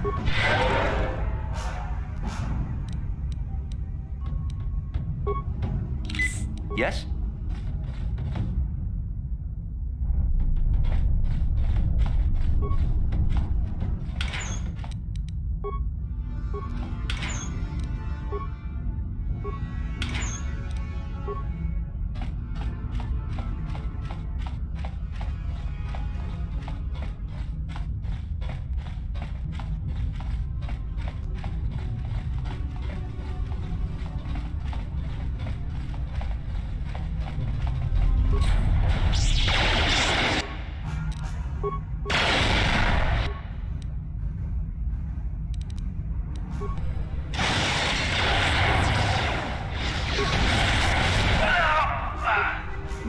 Yes?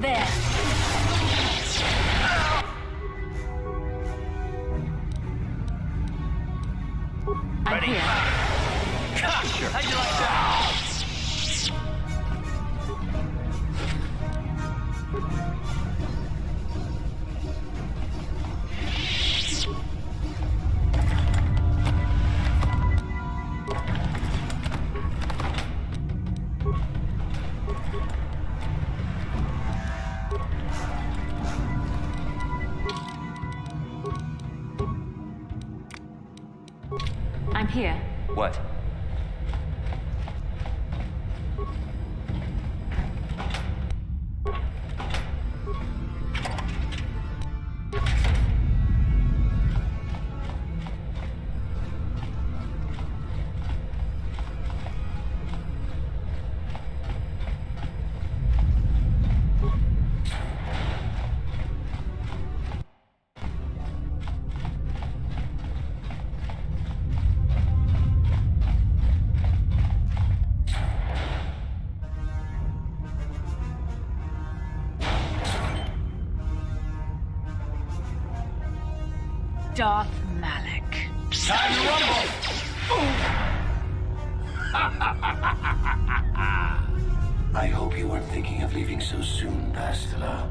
There. I'm Ready? here. Sure. How'd you like that? I'm here. What? Darth Malak. Time to rumble! I hope you weren't thinking of leaving so soon, Bastila.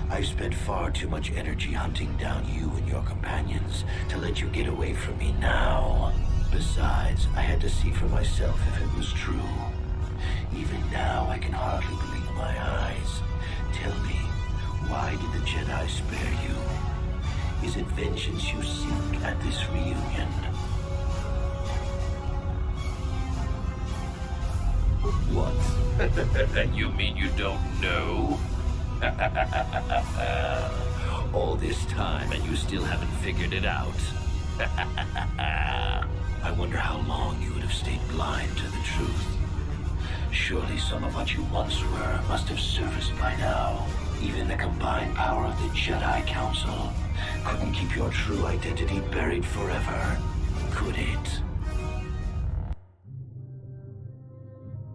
I've spent far too much energy hunting down you and your companions to let you get away from me now. Besides, I had to see for myself if it was true. Even now, I can hardly believe my eyes. Tell me, why did the Jedi spare you? Is it vengeance you seek at this reunion? What? You mean you don't know? All this time and you still haven't figured it out? I wonder how long you would have stayed blind to the truth. Surely some of what you once were must have surfaced by now. Even the combined power of the Jedi Council couldn't keep your true identity buried forever, could it?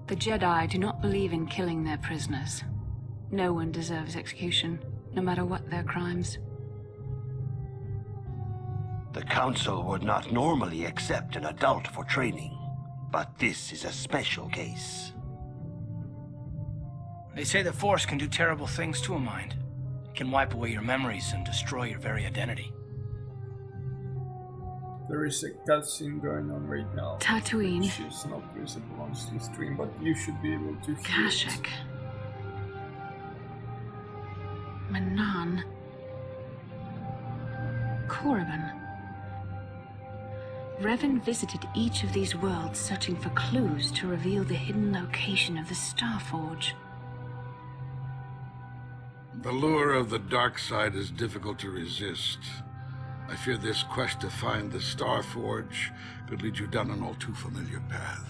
The Jedi do not believe in killing their prisoners. No one deserves execution, no matter what their crimes. The Council would not normally accept an adult for training, but this is a special case. They say the Force can do terrible things to a mind. It can wipe away your memories and destroy your very identity. There is a cutscene going on right now. Tatooine. Which is not visible on the stream, but you should be able to hear it. Kashyyyk. Manaan. Korriban. Revan visited each of these worlds searching for clues to reveal the hidden location of the Starforge. The lure of the dark side is difficult to resist. I fear this quest to find the Starforge could lead you down an all too familiar path.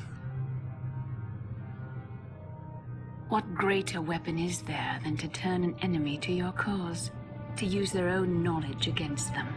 What greater weapon is there than to turn an enemy to your cause, to use their own knowledge against them?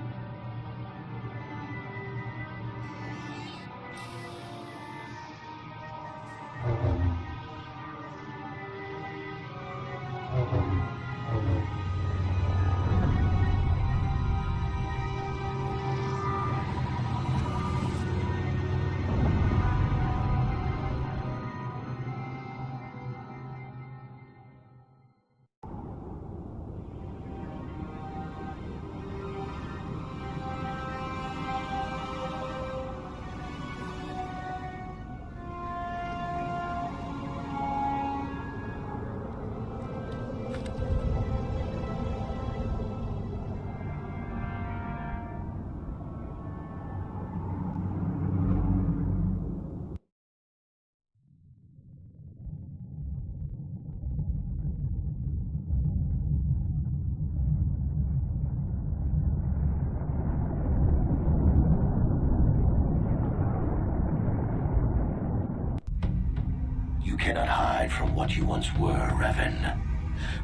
You cannot hide from what you once were, Revan.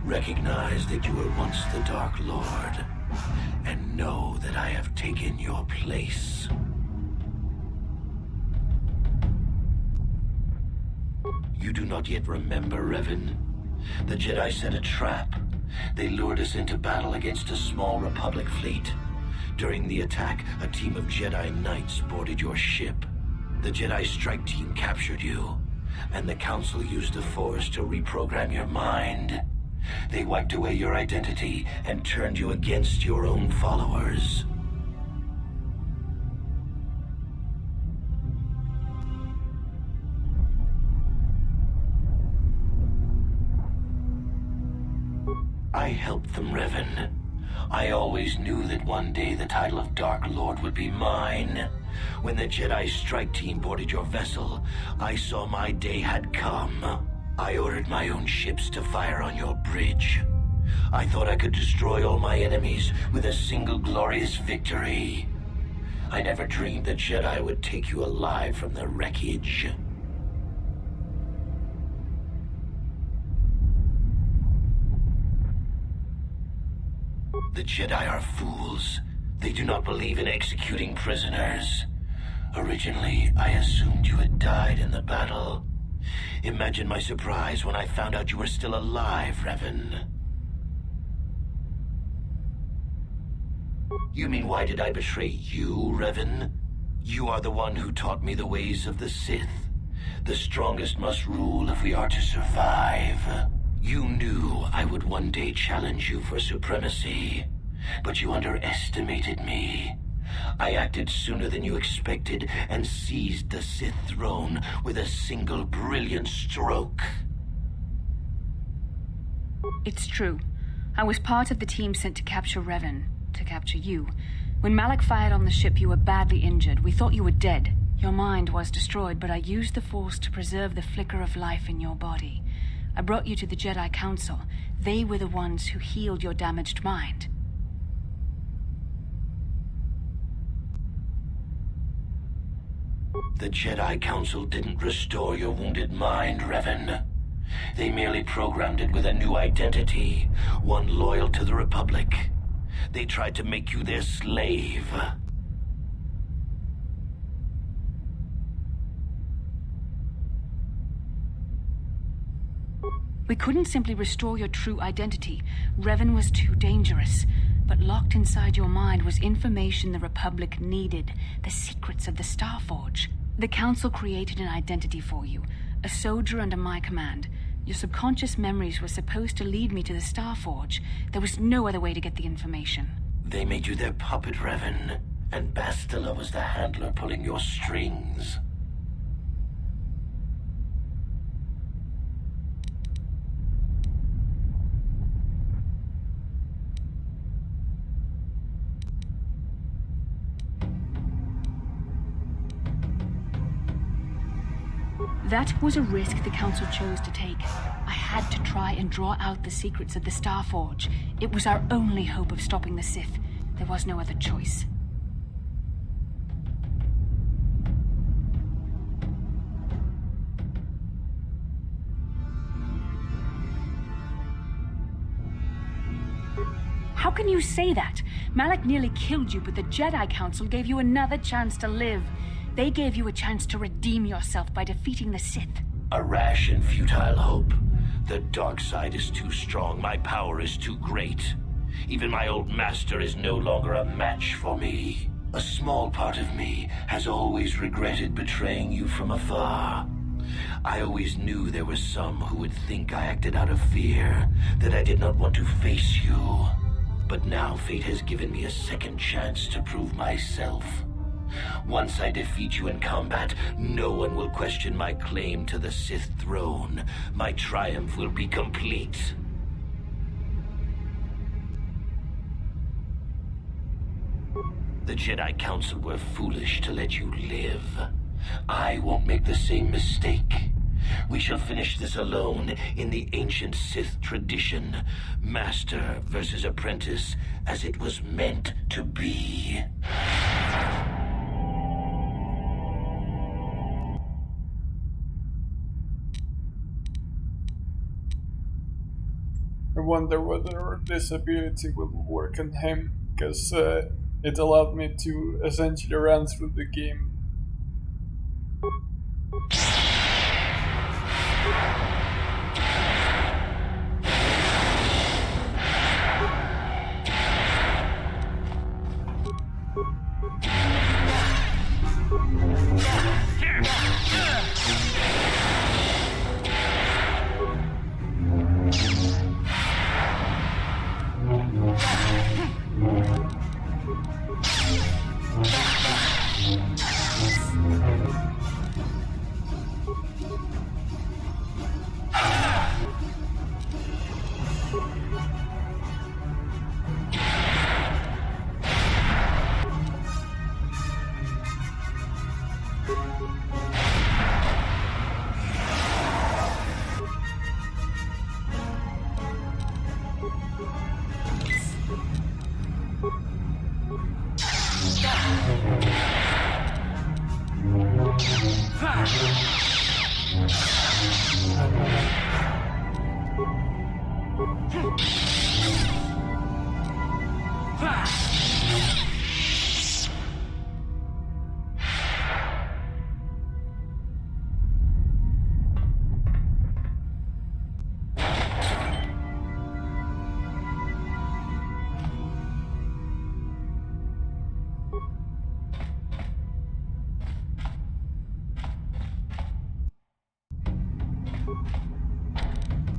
Recognize that you were once the Dark Lord, and know that I have taken your place. You do not yet remember, Revan. The Jedi set a trap. They lured us into battle against a small Republic fleet. During the attack, a team of Jedi Knights boarded your ship. The Jedi strike team captured you, and the Council used the Force to reprogram your mind. They wiped away your identity and turned you against your own followers. I helped them, Revan. I always knew that one day the title of Dark Lord would be mine. When the Jedi strike team boarded your vessel, I saw my day had come. I ordered my own ships to fire on your bridge. I thought I could destroy all my enemies with a single glorious victory. I never dreamed the Jedi would take you alive from the wreckage. The Jedi are fools. They do not believe in executing prisoners. Originally, I assumed you had died in the battle. Imagine my surprise when I found out you were still alive, Revan. You mean why did I betray you, Revan? You are the one who taught me the ways of the Sith. The strongest must rule if we are to survive. You knew I would one day challenge you for supremacy, but you underestimated me. I acted sooner than you expected and seized the Sith throne with a single brilliant stroke. It's true. I was part of the team sent to capture Revan, to capture you. When Malak fired on the ship, you were badly injured. We thought you were dead. Your mind was destroyed, but I used the Force to preserve the flicker of life in your body. I brought you to the Jedi Council. They were the ones who healed your damaged mind. The Jedi Council didn't restore your wounded mind, Revan. They merely programmed it with a new identity, one loyal to the Republic. They tried to make you their slave. We couldn't simply restore your true identity. Revan was too dangerous. But locked inside your mind was information the Republic needed, the secrets of the Starforge. The Council created an identity for you, a soldier under my command. Your subconscious memories were supposed to lead me to the Starforge. There was no other way to get the information. They made you their puppet, Revan, and Bastila was the handler pulling your strings. That was a risk the Council chose to take. I had to try and draw out the secrets of the Starforge. It was our only hope of stopping the Sith. There was no other choice. How can you say that? Malak nearly killed you, but the Jedi Council gave you another chance to live. They gave you a chance to redeem yourself by defeating the Sith. A rash and futile hope. The dark side is too strong, my power is too great. Even my old master is no longer a match for me. A small part of me has always regretted betraying you from afar. I always knew there were some who would think I acted out of fear, that I did not want to face you. But now fate has given me a second chance to prove myself. Once I defeat you in combat, no one will question my claim to the Sith throne. My triumph will be complete. The Jedi Council were foolish to let you live. I won't make the same mistake. We shall finish this alone in the ancient Sith tradition. Master versus apprentice, as it was meant to be. I wonder whether this ability will work on him, because it allowed me to essentially run through the game.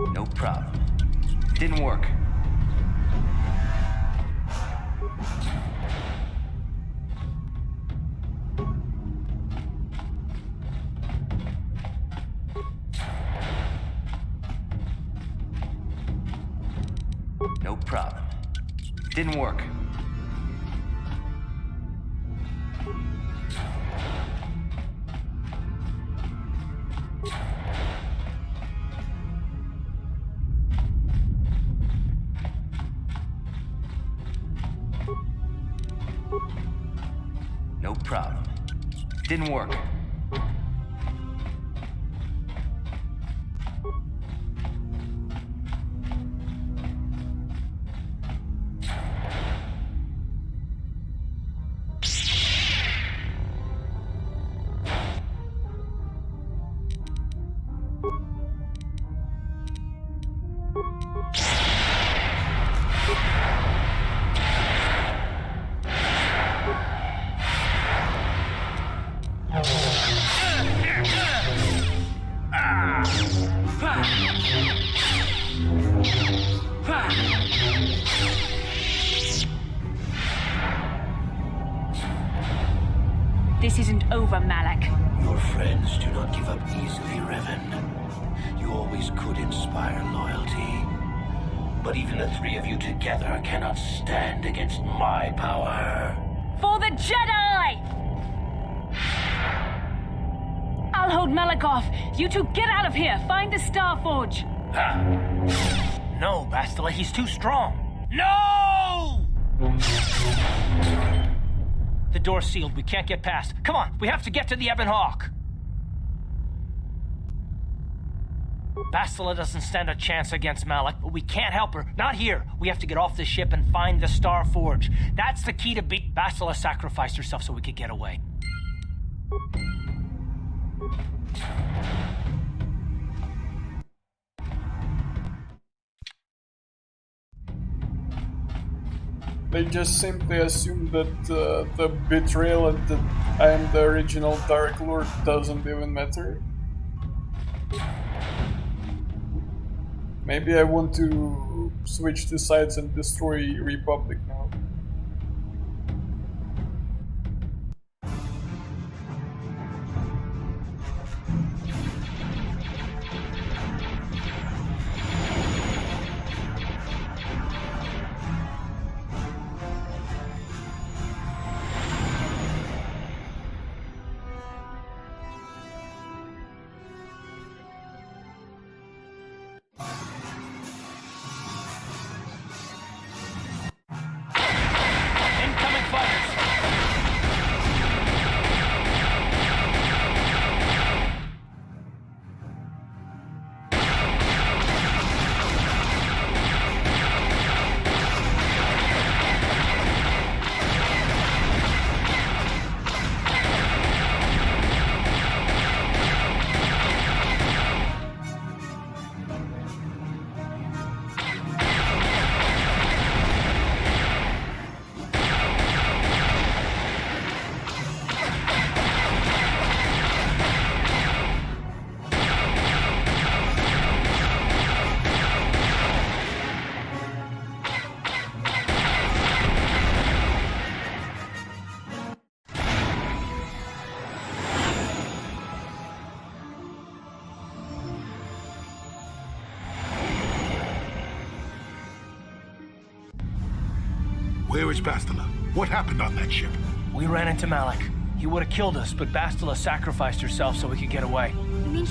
No problem. Didn't work. No problem. Didn't work. No problem. Didn't work. This isn't over, Malak. Your friends do not give up easily, Revan. You always could inspire loyalty. But even the three of you together cannot stand against my power. For the Jedi! I'll hold Malak off. You two get out of here. Find the Star Forge. No, Bastila, he's too strong. No! The door's sealed. We can't get past. Come on, we have to get to the Ebon Hawk. Bastila doesn't stand a chance against Malak, but we can't help her. Not here. We have to get off the ship and find the Star Forge. That's the key to beat. Bastila sacrificed herself so we could get away. They just simply assume that the betrayal and that I am the original Dark Lord doesn't even matter. Maybe I want to switch the sides and destroy Republic now. Where is Bastila? What happened on that ship? We ran into Malak. He would have killed us, but Bastila sacrificed herself so we could get away. You mean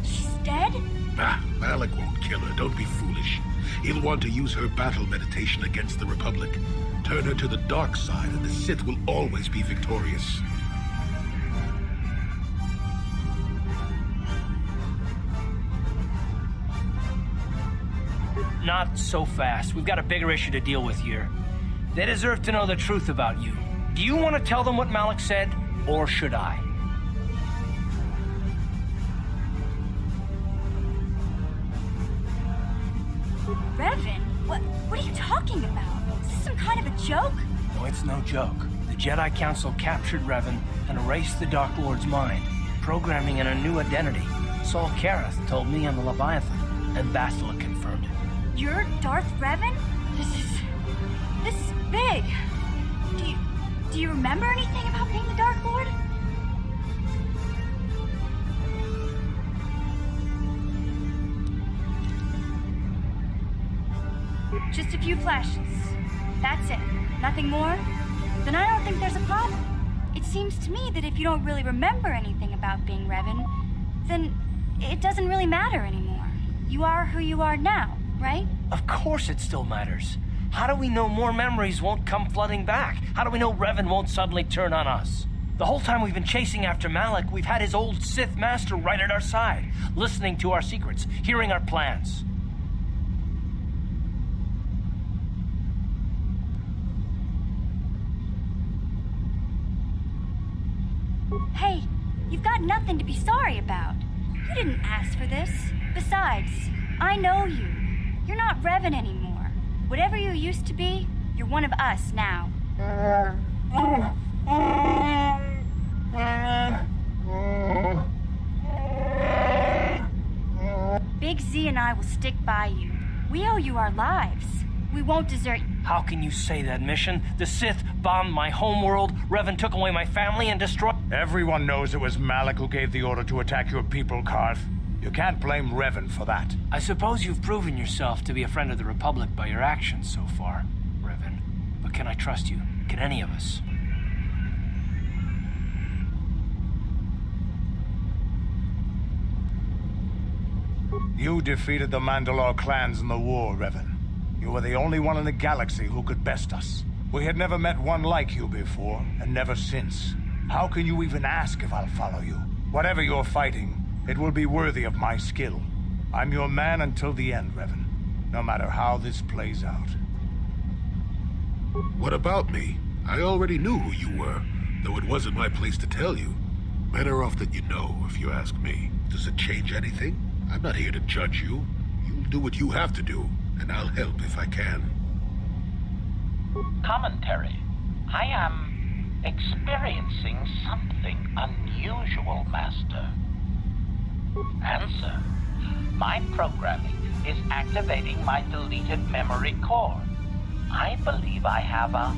she's dead? Ah, Malak won't kill her. Don't be foolish. He'll want to use her battle meditation against the Republic. Turn her to the dark side, and the Sith will always be victorious. Not so fast. We've got a bigger issue to deal with here. They deserve to know the truth about you. Do you want to tell them what Malak said, or should I? Revan? What are you talking about? Is this some kind of a joke? No, it's no joke. The Jedi Council captured Revan and erased the Dark Lord's mind, programming in a new identity. Saul Karath told me on the Leviathan. and Bastila confirmed it. You're Darth Revan? This is big. Do you remember anything about being the Dark Lord? Just a few flashes. That's it. Nothing more? Then I don't think there's a problem. It seems to me that if you don't really remember anything about being Revan, then it doesn't really matter anymore. You are who you are now, right? Of course it still matters. How do we know more memories won't come flooding back? How do we know Revan won't suddenly turn on us? The whole time we've been chasing after Malak, we've had his old Sith master right at our side, listening to our secrets, hearing our plans. Hey, you've got nothing to be sorry about. You didn't ask for this. Besides, I know you. You're not Revan anymore. Whatever you used to be, you're one of us now. Big Z and I will stick by you. We owe you our lives. We won't desert. How can you say that, Mission? The Sith bombed my homeworld, Revan took away my family and destroyed... Everyone knows it was Malak who gave the order to attack your people, Carth. You can't blame Revan for that. I suppose you've proven yourself to be a friend of the Republic by your actions so far, Revan. But can I trust you? Can any of us? You defeated the Mandalore clans in the war, Revan. You were the only one in the galaxy who could best us. We had never met one like you before, and never since. How can you even ask if I'll follow you? Whatever you're fighting, it will be worthy of my skill. I'm your man until the end, Revan. No matter how this plays out. What about me? I already knew who you were, though it wasn't my place to tell you. Better off that you know, if you ask me. Does it change anything? I'm not here to judge you. You'll do what you have to do, and I'll help if I can. Commentary. I am experiencing something unusual, Master. Answer. My programming is activating my deleted memory core. I believe I have a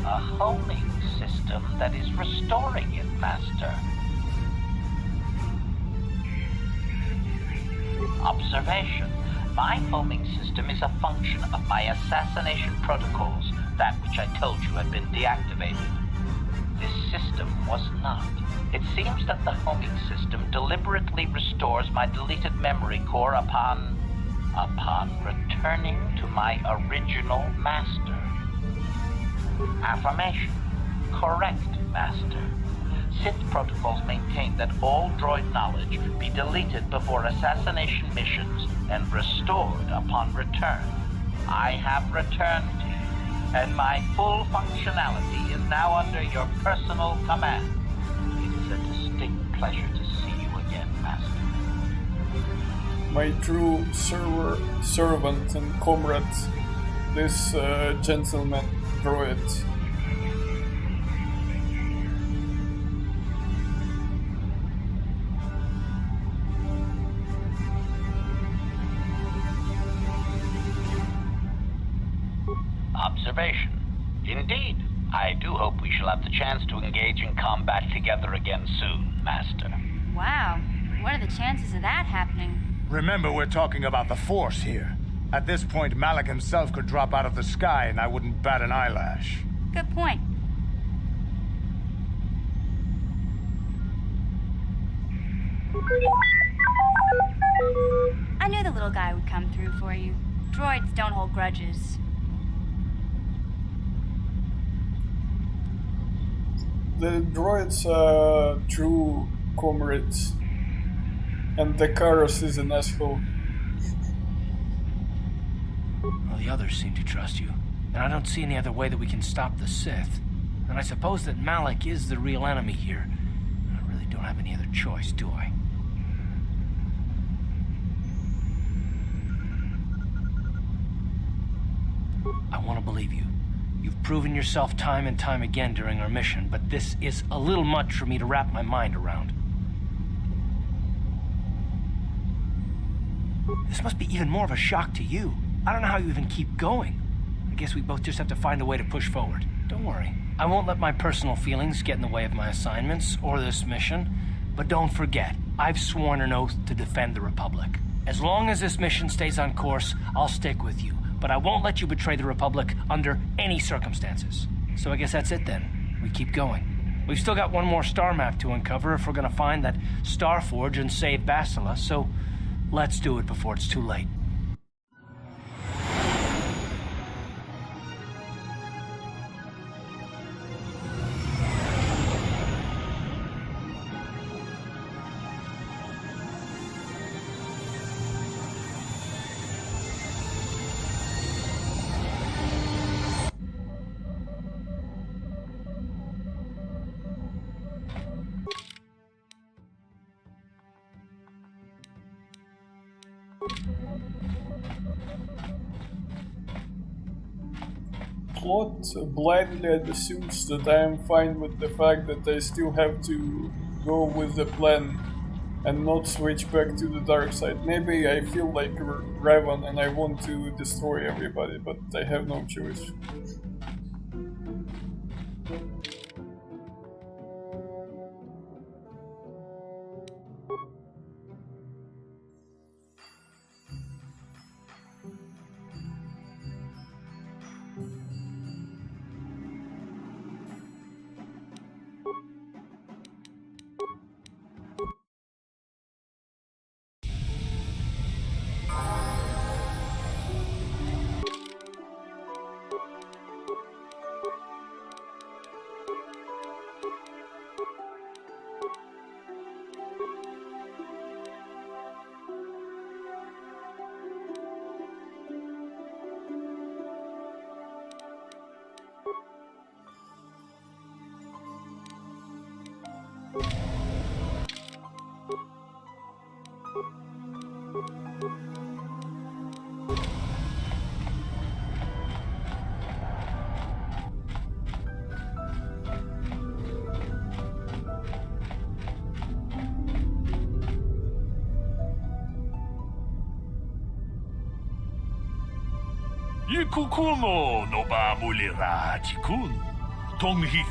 homing system that is restoring it, Master. Observation. My homing system is a function of my assassination protocols, that which I told you had been deactivated. This system was not. It seems that the homing system deliberately restores my deleted memory core upon returning to my original master. Affirmation. Correct, Master. Sith protocols maintain that all droid knowledge be deleted before assassination missions and restored upon return. I have returned to you, and my full functionality is now under your personal command. It is a distinct pleasure to see you again, Master. My true servant and comrade, this gentleman droid. Observation. Indeed. I do hope we shall have the chance to engage in combat together again soon, Master. Wow. What are the chances of that happening? Remember, we're talking about the Force here. At this point, Malak himself could drop out of the sky and I wouldn't bat an eyelash. Good point. I knew the little guy would come through for you. Droids don't hold grudges. The droids are true comrades. And the Karos is an asshole. Well, the others seem to trust you. And I don't see any other way that we can stop the Sith. And I suppose that Malak is the real enemy here. I really don't have any other choice, do I? I want to believe you. You've proven yourself time and time again during our mission, but this is a little much for me to wrap my mind around. This must be even more of a shock to you. I don't know how you even keep going. I guess we both just have to find a way to push forward. Don't worry. I won't let my personal feelings get in the way of my assignments or this mission. But don't forget, I've sworn an oath to defend the Republic. As long as this mission stays on course, I'll stick with you. But I won't let you betray the Republic under any circumstances. So I guess that's it then. We keep going. We've still got one more star map to uncover if we're gonna find that Starforge and save Bastila, so let's do it before it's too late. Plot blindly assumes that I am fine with the fact that I still have to go with the plan and not switch back to the dark side. Maybe I feel like Raven and I want to destroy everybody, but I have no choice. Ikukumo no ba mulira chikun. Tonghi.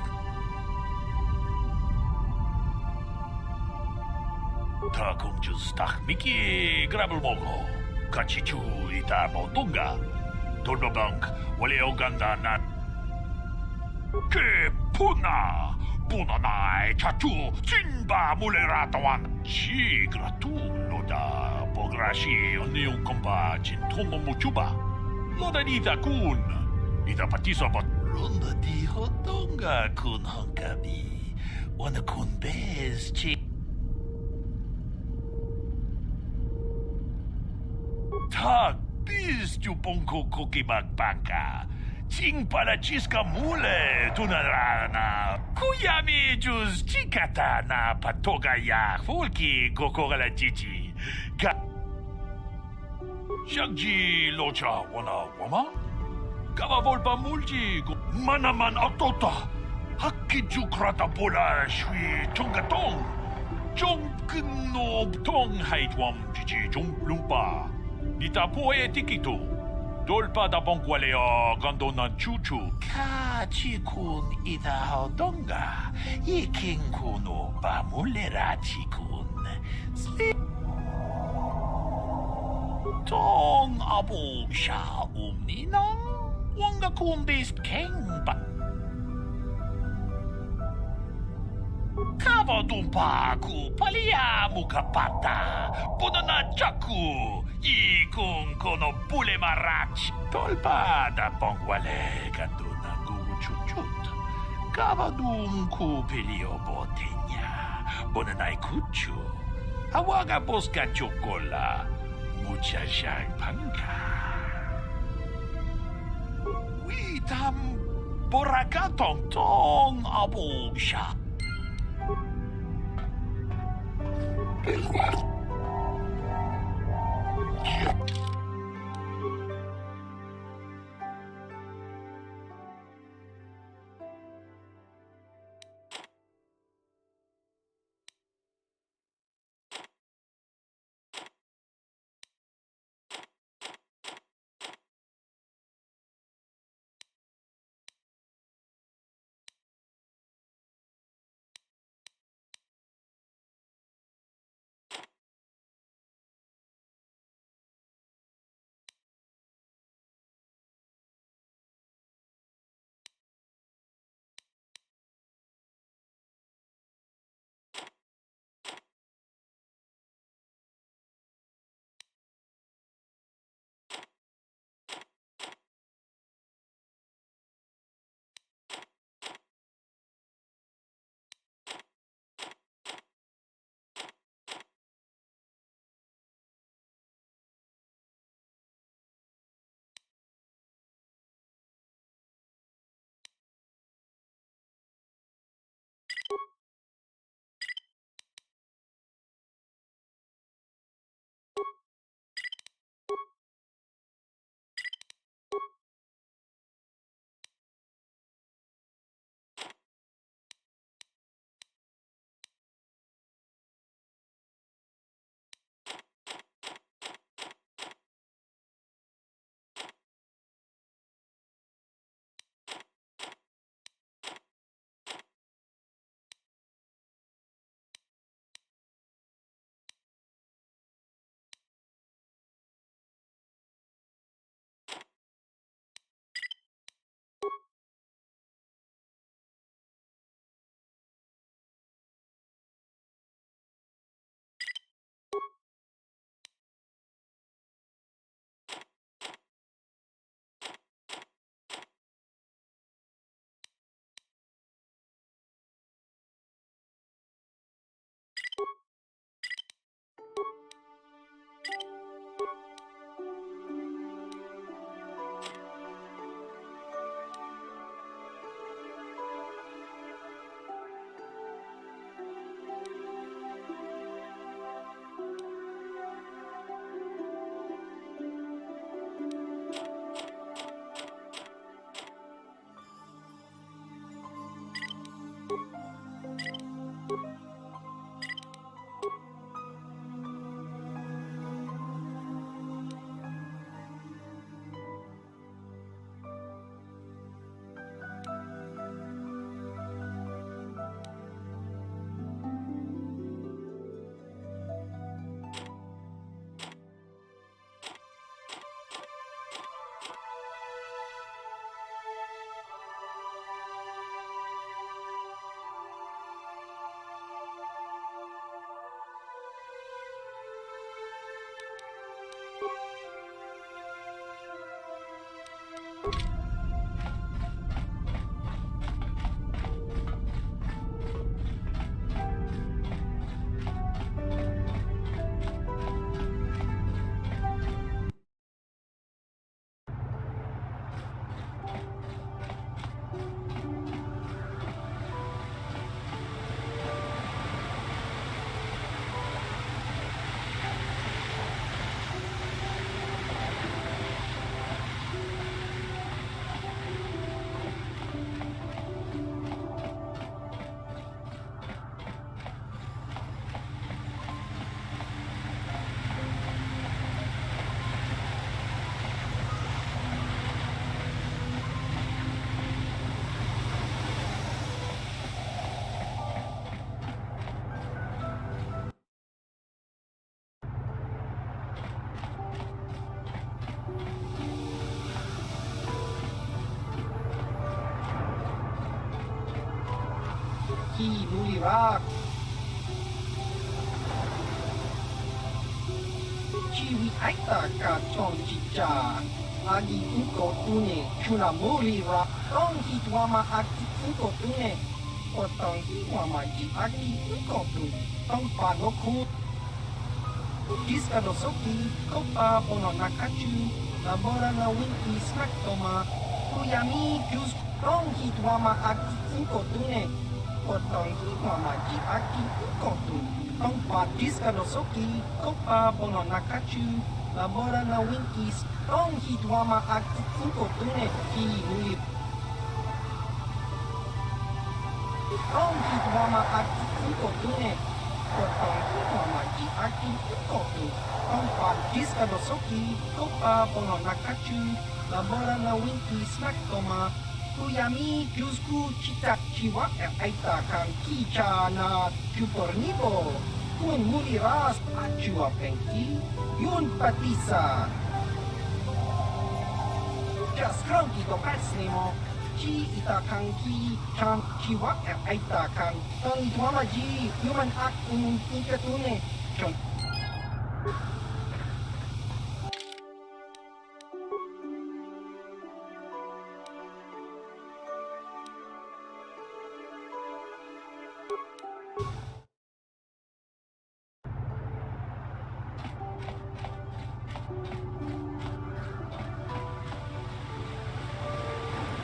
Takum jus miki grabulmogo. Kachichu ita motunga. Tornobank wale oganda na. Ke puna. Puna nai chachu. Chinba mulira tawan. Chigra tu loda. Pograshi onion kompa chintomo muchuba. Loda ita kun. Ita patiso bot. Ronda di hotonga kun honkabi. Wana kun bez chi. Tag biz tu ponko koki magbanka. Ching para chiska mule tunarana. Kuyami jus chikata na patoga ya fulki kokora chichi. Shagji locha wana wama? Kava volpa mulji manaman autota. Hakiju krata bola shui chungatong. Chong no tong haitwam jiji jong lumpa. Nita poe tikito. Dolpa da bonkwaleo gandona chuchu. Kachikun ida hodonga. Iking kuno ba mulera chikun. Tong abo sha umnina. Wanga kundis king ba. Kava dumpa ku palia mukapata. Punana chaku. Ikung kono pule marach. Tolpa da bongwale ganduna guchuchut. Kava dum ku pelio botenya. Bonanai kuchu. Awaga boska chokola. Mucha shang panka. Witam borakatong tong abong sha. Ki Mulirak. Chiwi Aita Ka Chon Chicha. Agi Unko Tune. Chuna Mulira. Tong Hitwama Aki Unko Tune. Potong Hitwama Ji Aki Unko Tune. Tong Panoku. Diskadosoki. Kopa Bono Nakachu. Labora na Winki Snaktoma. Kuyami Jus. Tong Hitwama Aki Unko Tune. Potong Hitwama Ji Aki Unko Tune. Tong Pa Diskadosoki. Kopa Bono Nakachu. Labora na Winkies. Tong Hitwama Aki Unko Tune. Ki Muli. Tong Hitwama Aki Unko Tune. Potong Hitwama Ji Aki Unko Tune. Tong Pa Diskadosoki. Kopa Bono Nakachu. Labora na Winkies Naktoma. Kuyami Jusku Chita Chiwa Aita Kang Kicha na Chupornibo. Kun Muliras Achua Penki. Yun Patisa. Just Cronky to Patsnemo. Chi Itakanki Chan Chiwa Aita Kang. Tong Itwama Ji Human Act Inkatune. Chon.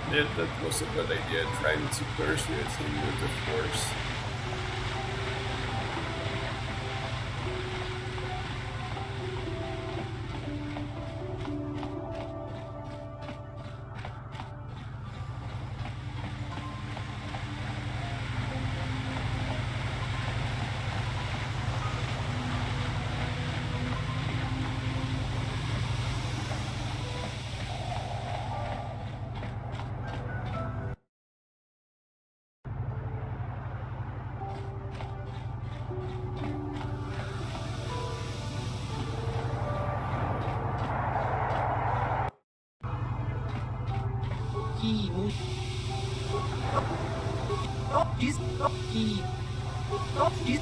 Yeah, that was a bad idea, trying to persuade him with the force. Ki Mu. Stop this. Stop Ki. Stop this.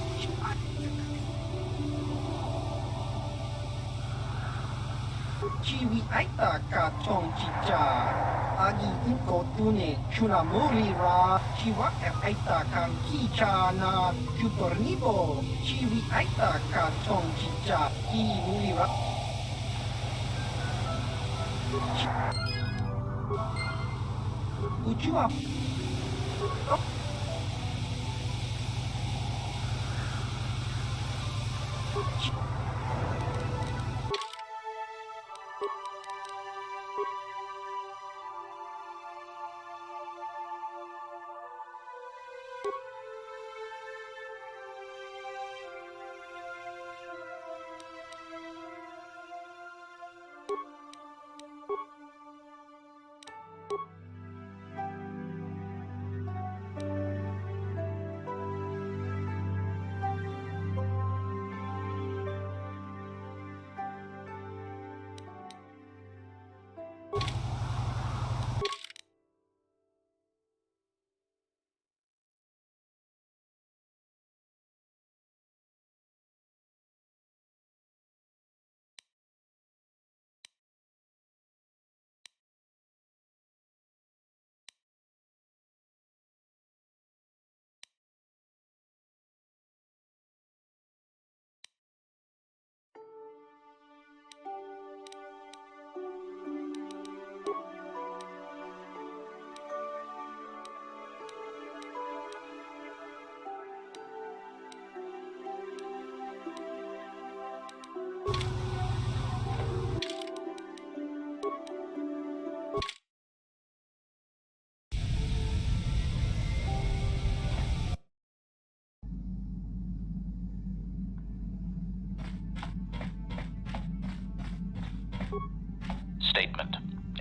Chiwi Aita Ka Chong Chicha. Agi Inko Tune. Chuna Mulira. Chiwa Aita Kang Kicha na Chupornibo. Chiwi Aita Ka Chong Chicha. Ki Mulira. Ujua.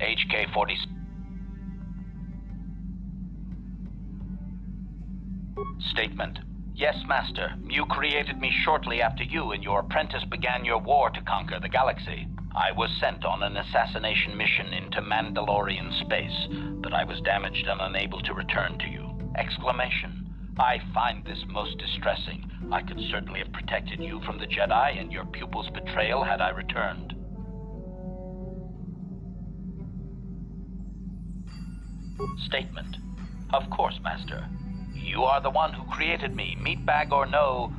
HK-40... Statement. Yes, Master. You created me shortly after you and your apprentice began your war to conquer the galaxy. I was sent on an assassination mission into Mandalorian space, but I was damaged and unable to return to you. Exclamation. I find this most distressing. I could certainly have protected you from the Jedi and your pupil's betrayal had I returned. Statement. Of course, Master. You are the one who created me, meatbag or no,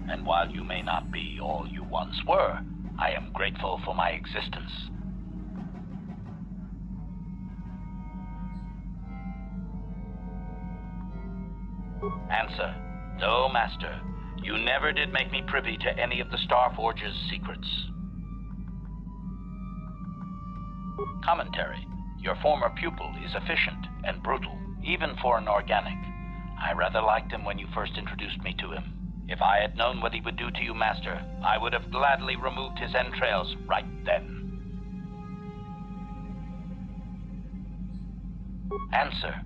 and while you may not be all you once were, I am grateful for my existence. Answer. No, Master. You never did make me privy to any of the Starforge's secrets. Commentary. Your former pupil is efficient and brutal, even for an organic. I rather liked him when you first introduced me to him. If I had known what he would do to you, Master, I would have gladly removed his entrails right then. Answer.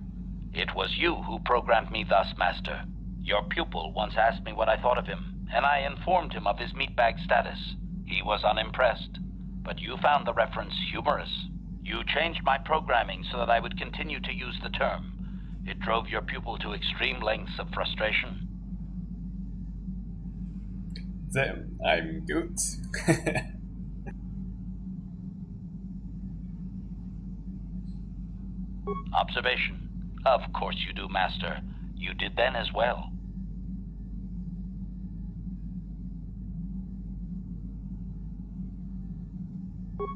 It was you who programmed me thus, Master. Your pupil once asked me what I thought of him, and I informed him of his meatbag status. He was unimpressed, but you found the reference humorous. You changed my programming so that I would continue to use the term. It drove your pupil to extreme lengths of frustration. Then I'm good. Observation. Of course you do, Master. You did then as well.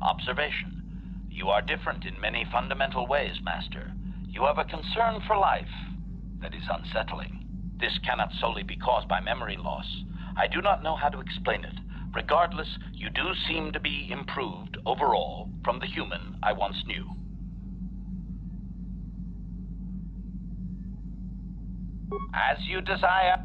Observation. You are different in many fundamental ways, Master. You have a concern for life that is unsettling. This cannot solely be caused by memory loss. I do not know how to explain it. Regardless, you do seem to be improved overall from the human I once knew. As you desire.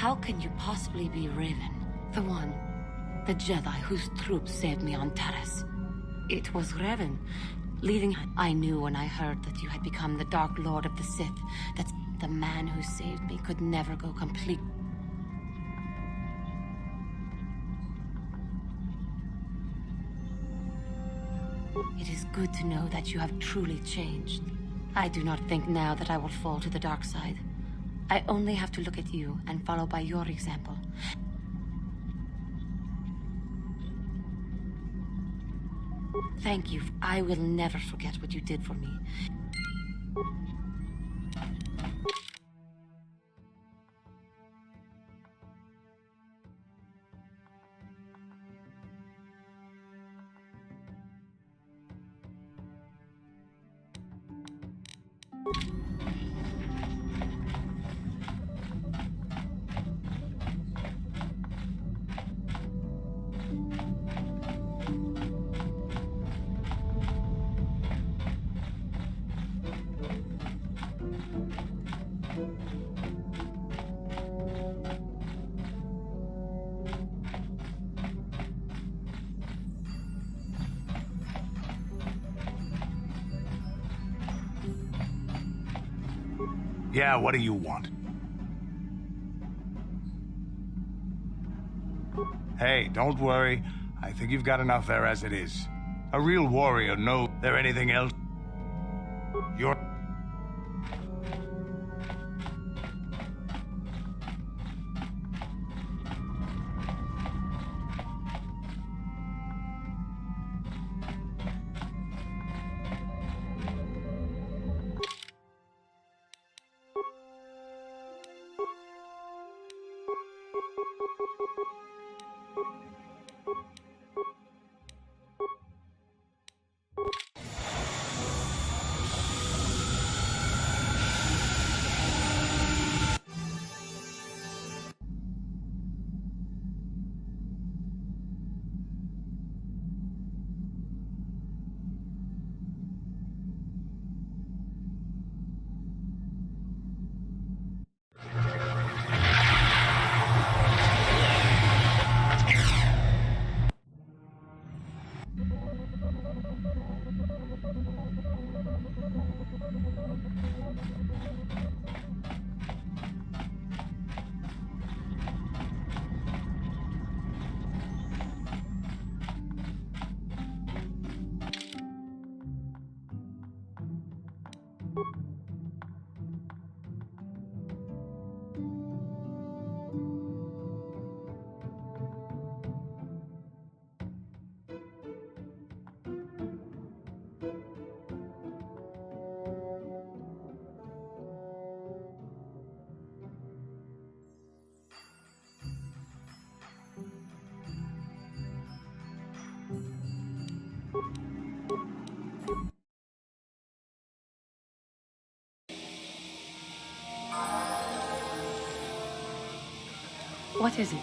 How can you possibly be Raven? The one, the Jedi whose troops saved me on Taris. It was Raven, leading... I knew when I heard that you had become the Dark Lord of the Sith, that the man who saved me could never go complete. It is good to know that you have truly changed. I do not think now that I will fall to the dark side. I only have to look at you and follow by your example. Thank you. I will never forget what you did for me. Yeah, what do you want? Hey, don't worry. I think you've got enough there as it is. A real warrior knows there anything else. You're... What is it?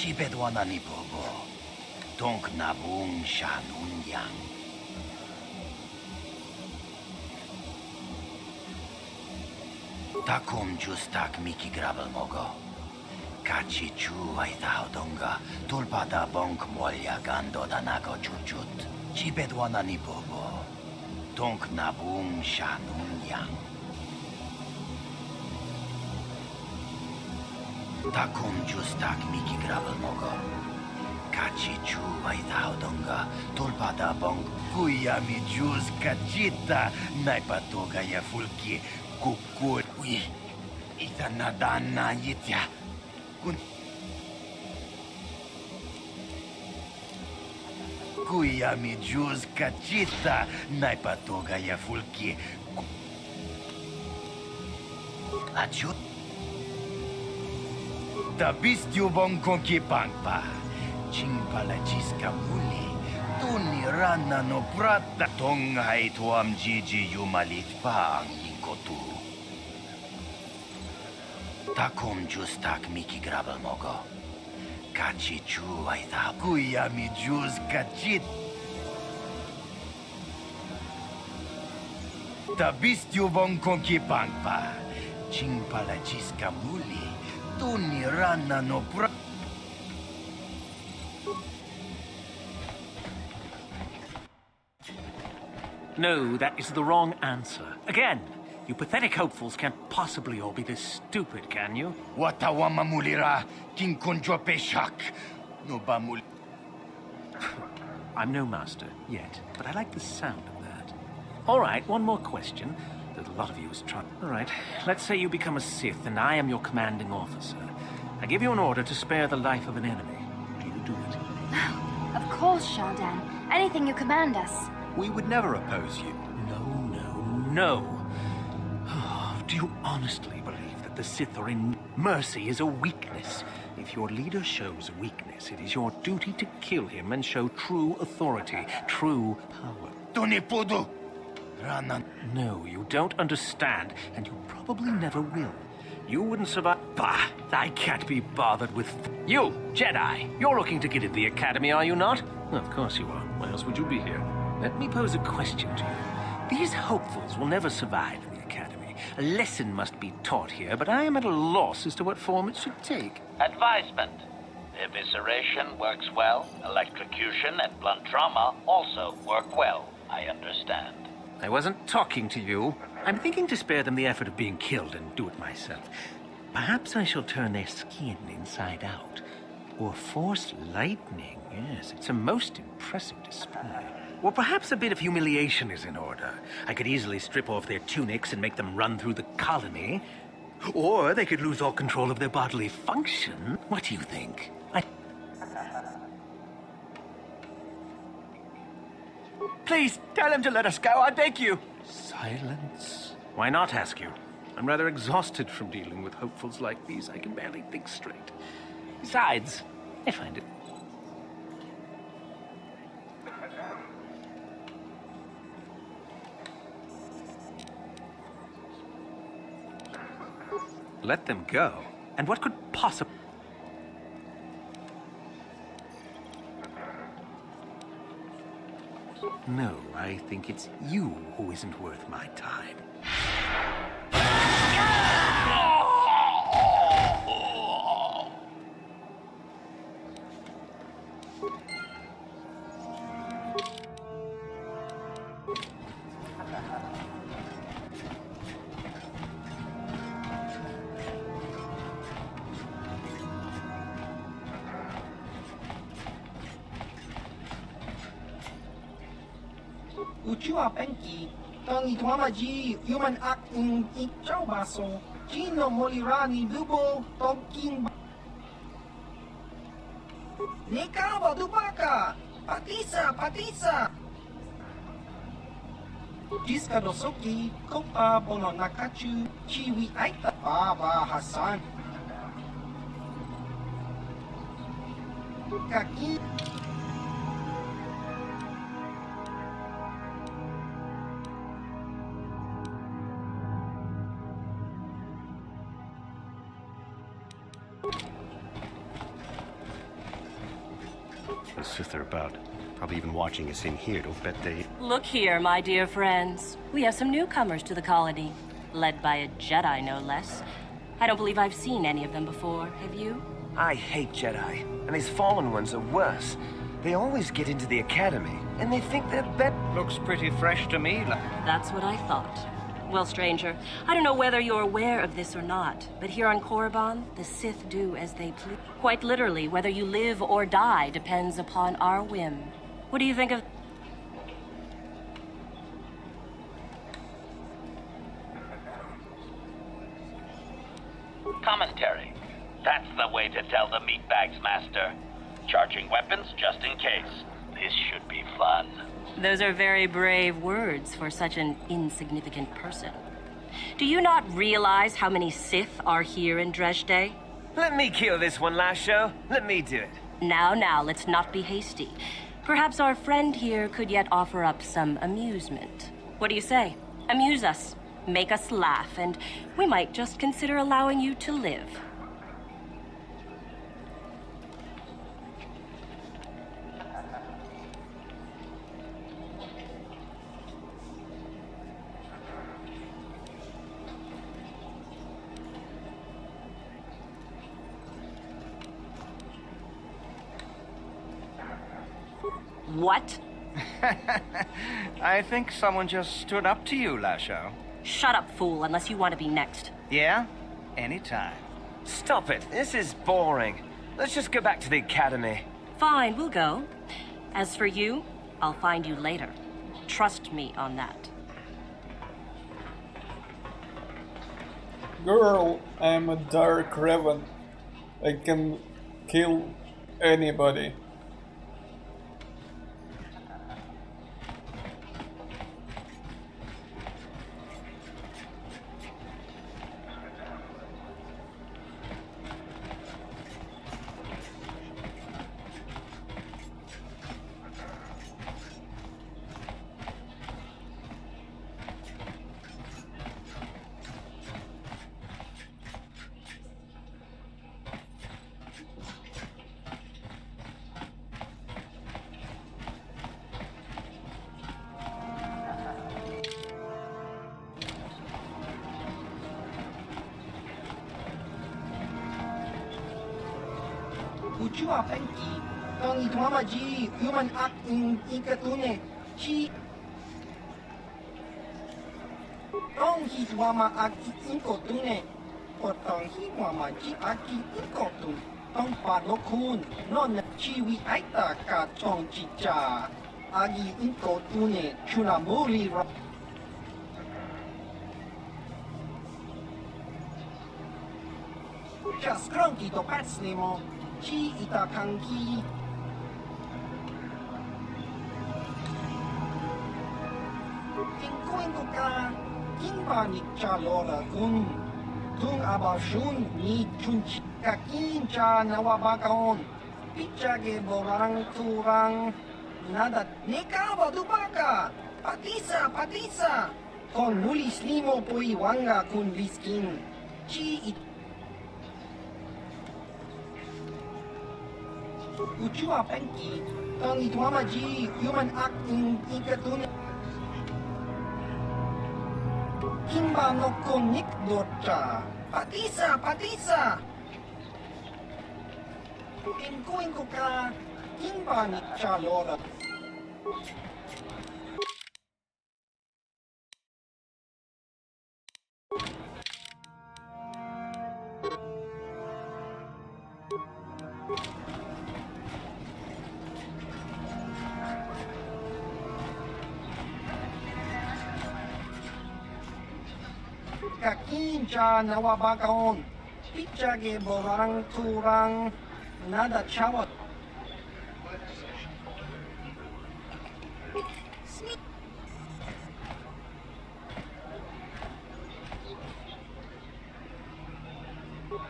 Chibedwana ni bobo. Donk nabung shanun yang. Takum justak miki grabel mogo. Kachi chu ay donga. Tulpada bonk molya gando danago chuchut. Chibedwana ni bobo. Donk nabung shanun yang. Takum justak miki grabel mogo. Kachi chu ay donga. Tulpada bonk kuya mi jus kachita. Naipatoga ya fulki. Kukut. Uy. Ita nadana yitya. Kun. Kuya mi jus kachita. Naipatoga ya fulki. Achut. Tabistyu bonkonki pangpa. Chingpala chiska muli. Tuni rana no prata. Tonghai tuam jiji yumalit pa ang inkotu. Takum justak miki grabel mogo. Kachi chu ay kuya mi jus kachit. Tabistyu bonkonki pangpa. Chingpala chiska muli. Tuni rana no pra... No, that is the wrong answer. Again, you pathetic hopefuls can't possibly all be this stupid, can you? Watawama mulira, king konjo peshak. No bamul... I'm no master, yet, but I like the sound of that. All right, one more question. that a lot of you is trying. All right, let's say you become a Sith and I am your commanding officer. I give you an order to spare the life of an enemy. Do you do it? Of course, Shaldan. Anything you command us. We would never oppose you. No. Do you honestly believe that the Sith are in mercy is a weakness? If your leader shows weakness, it is your duty to kill him and show true authority, true power. No, you don't understand, and you probably never will. You wouldn't survive. Bah! I can't be bothered with. You, Jedi! You're looking to get into the Academy, are you not? Of course you are. Why else would you be here? Let me pose a question to you. These hopefuls will never survive in the Academy. A lesson must be taught here, but I am at a loss as to what form it should take. Advisement. Evisceration works well. Electrocution and blunt trauma also work well. I understand. I wasn't talking to you. I'm thinking to spare them the effort of being killed and do it myself. Perhaps I shall turn their skin inside out. Or force lightning. Yes, it's a most impressive display. Or perhaps a bit of humiliation is in order. I could easily strip off their tunics and make them run through the colony. Or they could lose all control of their bodily function. What do you think? Please, tell him to let us go, I beg you. Silence. Why not, ask you? I'm rather exhausted from dealing with hopefuls like these. I can barely think straight. Besides, I find it... Let them go? And what could possibly... No, I think it's you who isn't worth my time. Uchua Penki, Tangi Tuamaji, Human Act in Ichaubaso, Gino Molirani Bubo, Tonking Nikawa Dubaka, Patisa, Jiska Dosoki, Kopa Bono Nakachu, Chiwi Aita, Baba Hassan. Kaki. The Sith are about. Probably even watching us in here. Don't bet they... Look here, my dear friends. We have some newcomers to the colony. Led by a Jedi, no less. I don't believe I've seen any of them before. Have you? I hate Jedi. And these fallen ones are worse. They always get into the Academy, and they think they're better. Looks pretty fresh to me. That's what I thought. Well, stranger, I don't know whether you're aware of this or not, but here on Korriban, the Sith do as they please. Quite literally, whether you live or die depends upon our whim. What do you think of... Commentary. That's the way to tell the meatbags, Master. Charging weapons just in case. This should be fun. Those are very brave words for such an insignificant person. Do you not realize how many Sith are here in Dresde? Let me kill this one, Lasho. Let me do it. Now, let's not be hasty. Perhaps our friend here could yet offer up some amusement. What do you say? Amuse us, make us laugh, and we might just consider allowing you to live. What? I think someone just stood up to you, Lasho. Shut up, fool, unless you want to be next. Yeah? Anytime. Stop it. This is boring. Let's just go back to the Academy. Fine, we'll go. As for you, I'll find you later. Trust me on that. Girl, I'm a Dark Revan. I can kill anybody. Ujua Penki, Tong Itwama Ji, Human Act in Ikatune, Chi. Tong Hitwama Aki Inkotune, or Tong Hitwama Ji Aki Inkotun, Tong Panokun, Non Chiwi Aita Ka Tong Chicha, Agi Inkotune, Chunamuri Ra. Just Cronky to Patslimo. Chi Itakanki. Tingkuin ka, Kimba ni Chalora kun, Tung Abashun ni Chunchi Kakin cha Nawabakaon, Pichage Borang Turang, Nada Nekaba Dubaka, Patisa, Kon Mulis Limo Puiwanga kun Liskin, Chi It. Ujua Penki, Tong Itwama Ji, Human Act in Ikatune. Kimba no Konik Dorcha, Patisa. Tingkuin ka, Kimba ni Chalora. Kakin cha Nawabakaon, Pichage Borang Turang, Nada Chawat.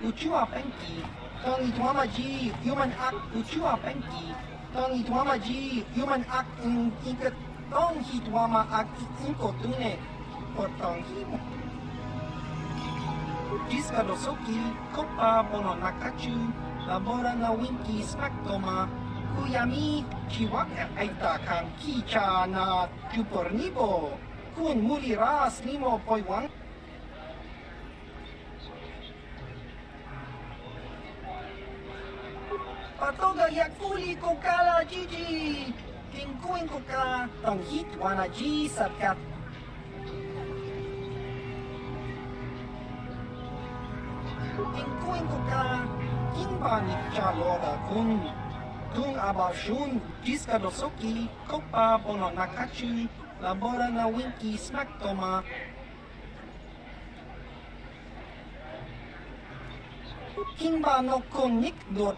Ujua Penki, Tong Itwama Ji, Human Act, Ujua Penki, Tong Itwama Ji, Human Act in Ikat, Tong Hitwama Act Inkotune, or Tong Himo. Jiskadosoki, Kopa Bono Nakachu, Labora na Winki Smaktoma, Kuyami, Chiwaka Aita Kang Kicha na Chupornibo, Kun Muliras Limo Poiwang. Patoga Yakuli Kokala Gigi, Tingkuin Koka, Tong Hitwana Ji Satkat. Tingkuin ka, Kimba ni Chalora kun, Tung Abashun, Jiskadosoki, Kopa Bono Nakachu, Labora na Winki Smaktoma. Kimba no Konik Dot.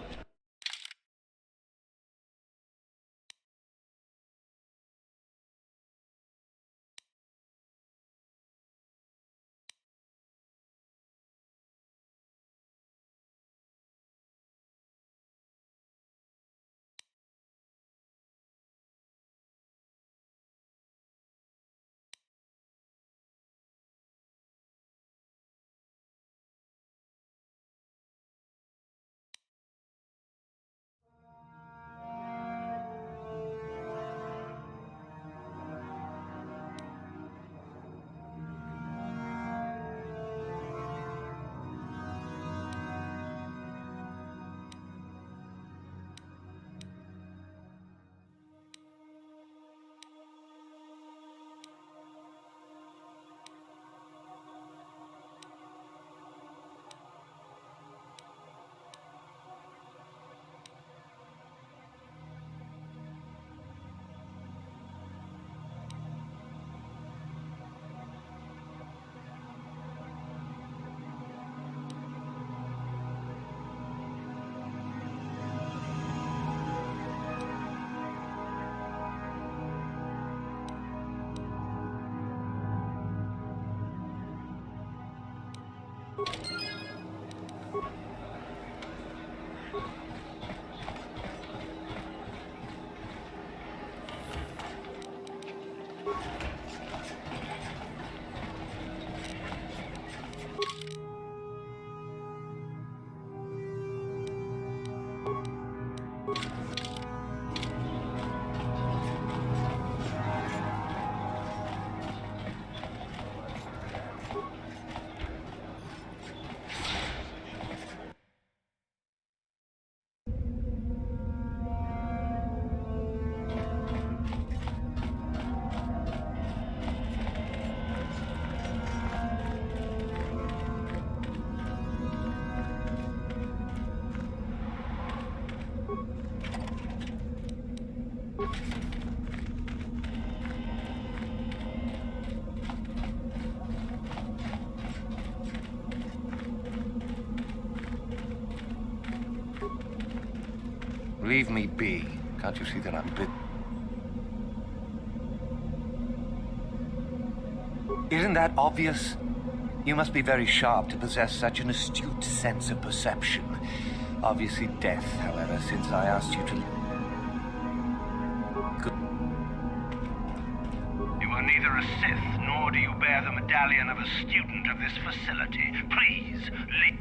Leave me be. Can't you see that I'm bit... Isn't that obvious? You must be very sharp to possess such an astute sense of perception. Obviously death, however, since I asked you to... You are neither a Sith, nor do you bear the medallion of a student of this facility. Please, leave...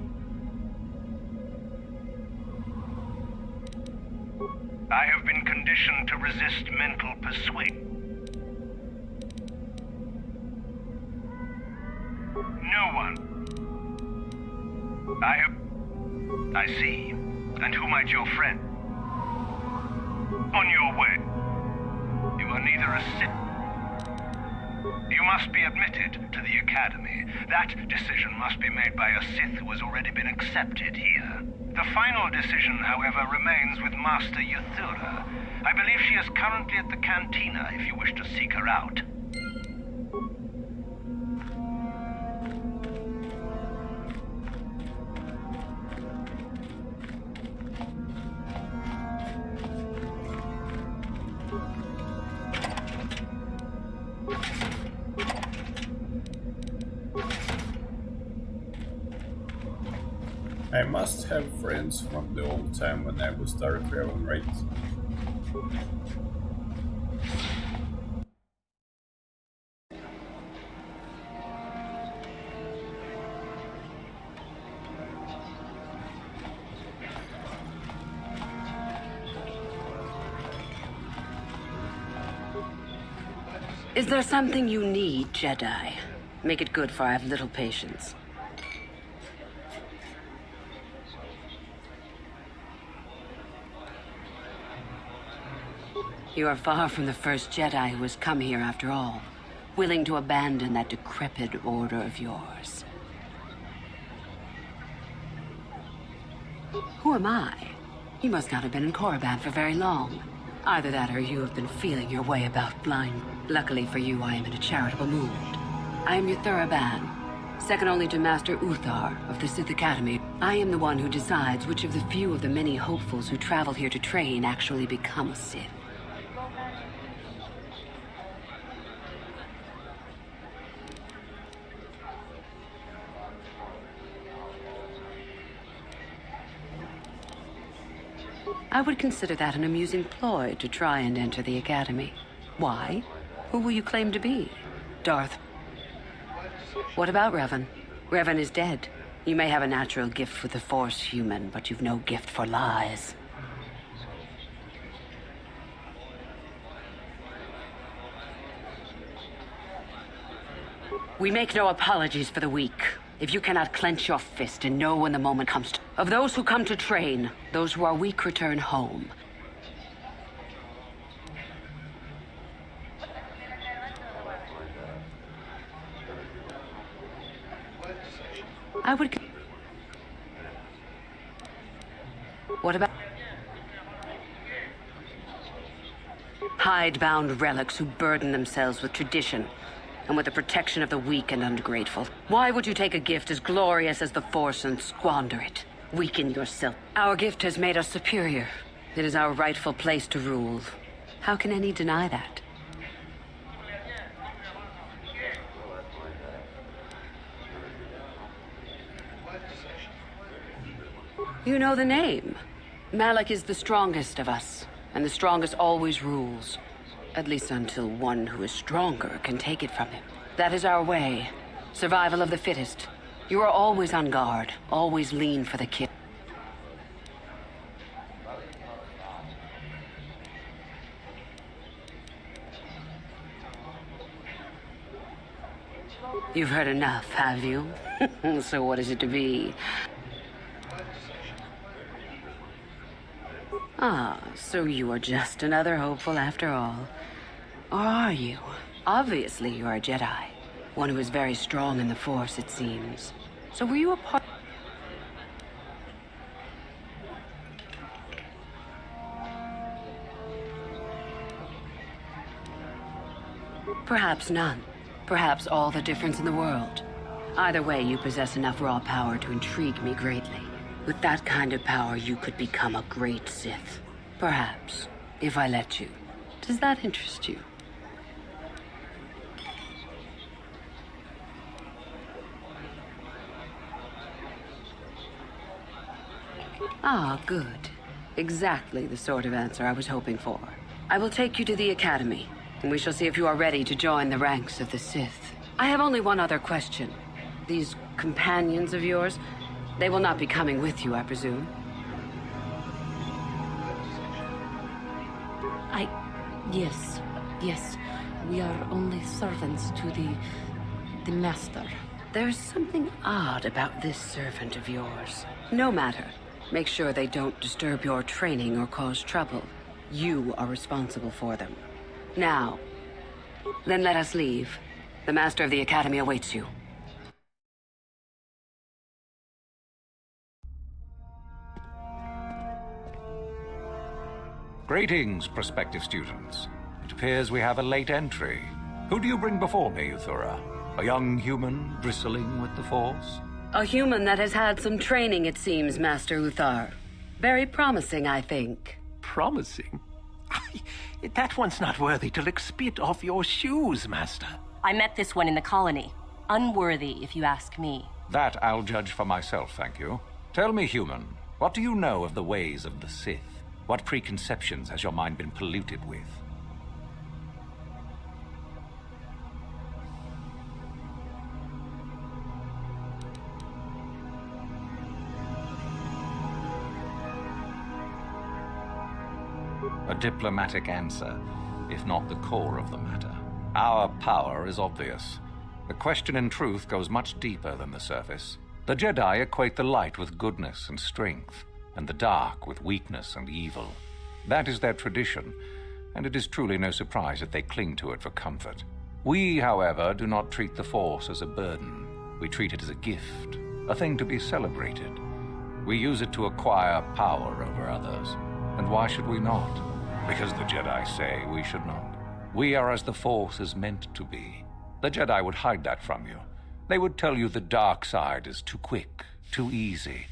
I have been conditioned to resist mental persuasion. No one. I see. And who might your friend? On your way. You are neither a Sith. You must be admitted to the Academy. That decision must be made by a Sith who has already been accepted here. The final decision, however, remains with Master Yuthura. I believe she is currently at the cantina if you wish to seek her out. I must have friends from the old time when I was Dark Revan, right? Is there something you need, Jedi? Make it good, for I have little patience. You are far from the first Jedi who has come here after all, willing to abandon that decrepit order of yours. Who am I? You must not have been in Korriban for very long. Either that or you have been feeling your way about blind. Luckily for you, I am in a charitable mood. I am Yuthura Ban, second only to Master Uthar of the Sith Academy. I am the one who decides which of the few of the many hopefuls who travel here to train actually become a Sith. I would consider that an amusing ploy to try and enter the Academy. Why? Who will you claim to be? Darth. What about Revan? Revan is dead. You may have a natural gift with the Force, human, but you've no gift for lies. We make no apologies for the weak. If you cannot clench your fist and know when the moment comes to... Of those who come to train, those who are weak return home. I would... What about... Hide-bound relics who burden themselves with tradition and with the protection of the weak and ungrateful. Why would you take a gift as glorious as the Force and squander it? Weaken yourself. Our gift has made us superior. It is our rightful place to rule. How can any deny that? You know the name. Malik is the strongest of us, and the strongest always rules. At least until one who is stronger can take it from him. That is our way. Survival of the fittest. You are always on guard, always lean for the kill. You've heard enough, have you? So what is it to be? Ah, so you are just another hopeful after all. Or are you? Obviously you are a Jedi. One who is very strong in the Force, it seems. So were you a part... Perhaps none. Perhaps all the difference in the world. Either way, you possess enough raw power to intrigue me greatly. With that kind of power, you could become a great Sith. Perhaps, if I let you. Does that interest you? Ah, good. Exactly the sort of answer I was hoping for. I will take you to the Academy, and we shall see if you are ready to join the ranks of the Sith. I have only one other question. These companions of yours, they will not be coming with you, I presume? Yes. We are only servants to the Master. There's something odd about this servant of yours. No matter. Make sure they don't disturb your training or cause trouble. You are responsible for them. Now, then let us leave. The Master of the Academy awaits you. Greetings, prospective students. It appears we have a late entry. Who do you bring before me, Uthura? A young human bristling with the Force? A human that has had some training, it seems, Master Uthar. Very promising, I think. Promising? That one's not worthy to lick spit off your shoes, Master. I met this one in the colony. Unworthy, if you ask me. That I'll judge for myself, thank you. Tell me, human, what do you know of the ways of the Sith? What preconceptions has your mind been polluted with? A diplomatic answer, if not the core of the matter. Our power is obvious. The question in truth goes much deeper than the surface. The Jedi equate the light with goodness and strength, and the dark with weakness and evil. That is their tradition, and it is truly no surprise that they cling to it for comfort. We, however, do not treat the Force as a burden. We treat it as a gift, a thing to be celebrated. We use it to acquire power over others. And why should we not? Because the Jedi say we should not. We are as the Force is meant to be. The Jedi would hide that from you. They would tell you the dark side is too quick, too easy,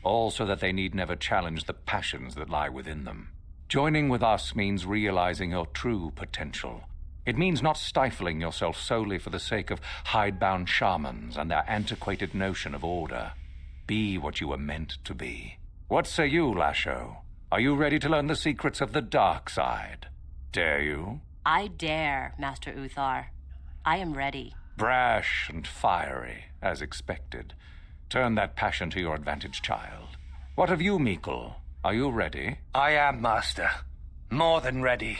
all so that they need never challenge the passions that lie within them. Joining with us means realizing your true potential. It means not stifling yourself solely for the sake of hidebound shamans and their antiquated notion of order. Be what you were meant to be. What say you, Lasho? Are you ready to learn the secrets of the dark side? Dare you? I dare, Master Uthar. I am ready. Brash and fiery, as expected. Turn that passion to your advantage, child. What of you, Meekle? Are you ready? I am, Master. More than ready.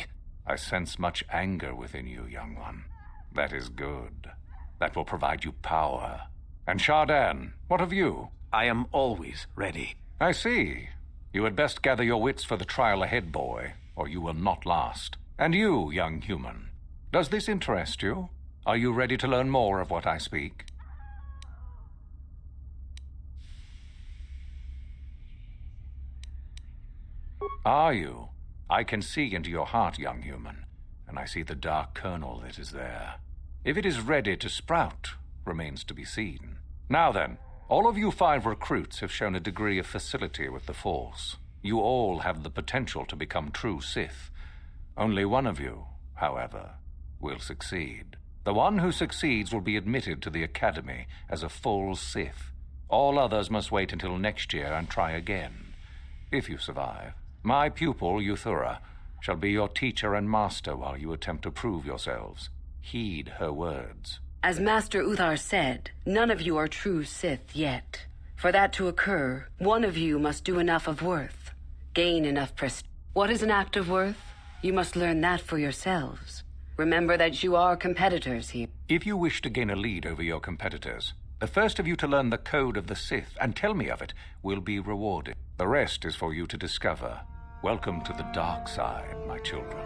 I sense much anger within you, young one. That is good. That will provide you power. And Shardan, what of you? I am always ready. I see. You had best gather your wits for the trial ahead, boy, or you will not last. And you, young human, does this interest you? Are you ready to learn more of what I speak? Are you? I can see into your heart, young human, and I see the dark kernel that is there. If it is ready to sprout, remains to be seen. Now then, all of you 5 recruits have shown a degree of facility with the Force. You all have the potential to become true Sith. Only one of you, however, will succeed. The one who succeeds will be admitted to the Academy as a full Sith. All others must wait until next year and try again. If you survive, my pupil, Euthura, shall be your teacher and master while you attempt to prove yourselves. Heed her words. As Master Uthar said, none of you are true Sith yet. For that to occur, one of you must do enough of worth, gain enough prestige. What is an act of worth? You must learn that for yourselves. Remember that you are competitors here. If you wish to gain a lead over your competitors, the first of you to learn the code of the Sith and tell me of it will be rewarded. The rest is for you to discover. Welcome to the dark side, my children.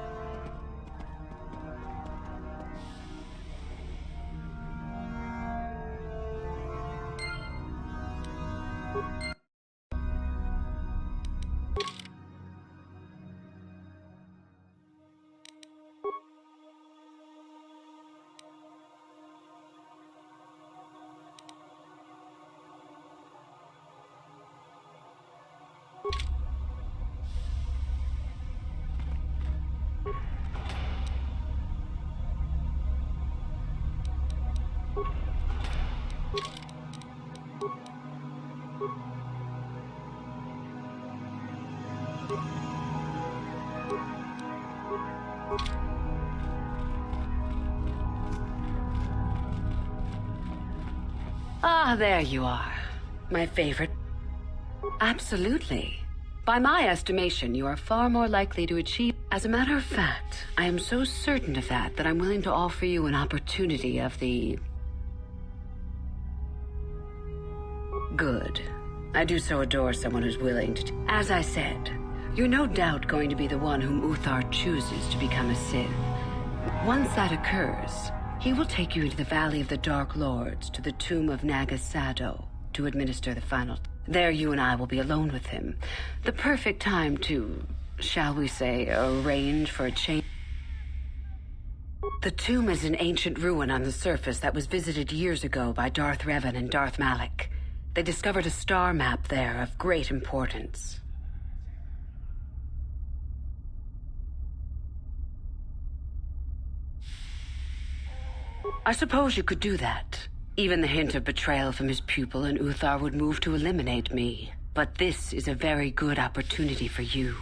Ah, there you are. My favorite. Absolutely. By my estimation, you are far more likely to achieve. As a matter of fact, I am so certain of that I'm willing to offer you an opportunity of the... Good. I do so adore someone who's willing to... As I said, you're no doubt going to be the one whom Uthar chooses to become a Sith. Once that occurs, he will take you to the Valley of the Dark Lords, to the tomb of Naga Sado, to administer the final... There you and I will be alone with him. The perfect time to, shall we say, arrange for a change. The tomb is an ancient ruin on the surface that was visited years ago by Darth Revan and Darth Malak. They discovered a star map there of great importance. I suppose you could do that. Even the hint of betrayal from his pupil and Uthar would move to eliminate me. But this is a very good opportunity for you.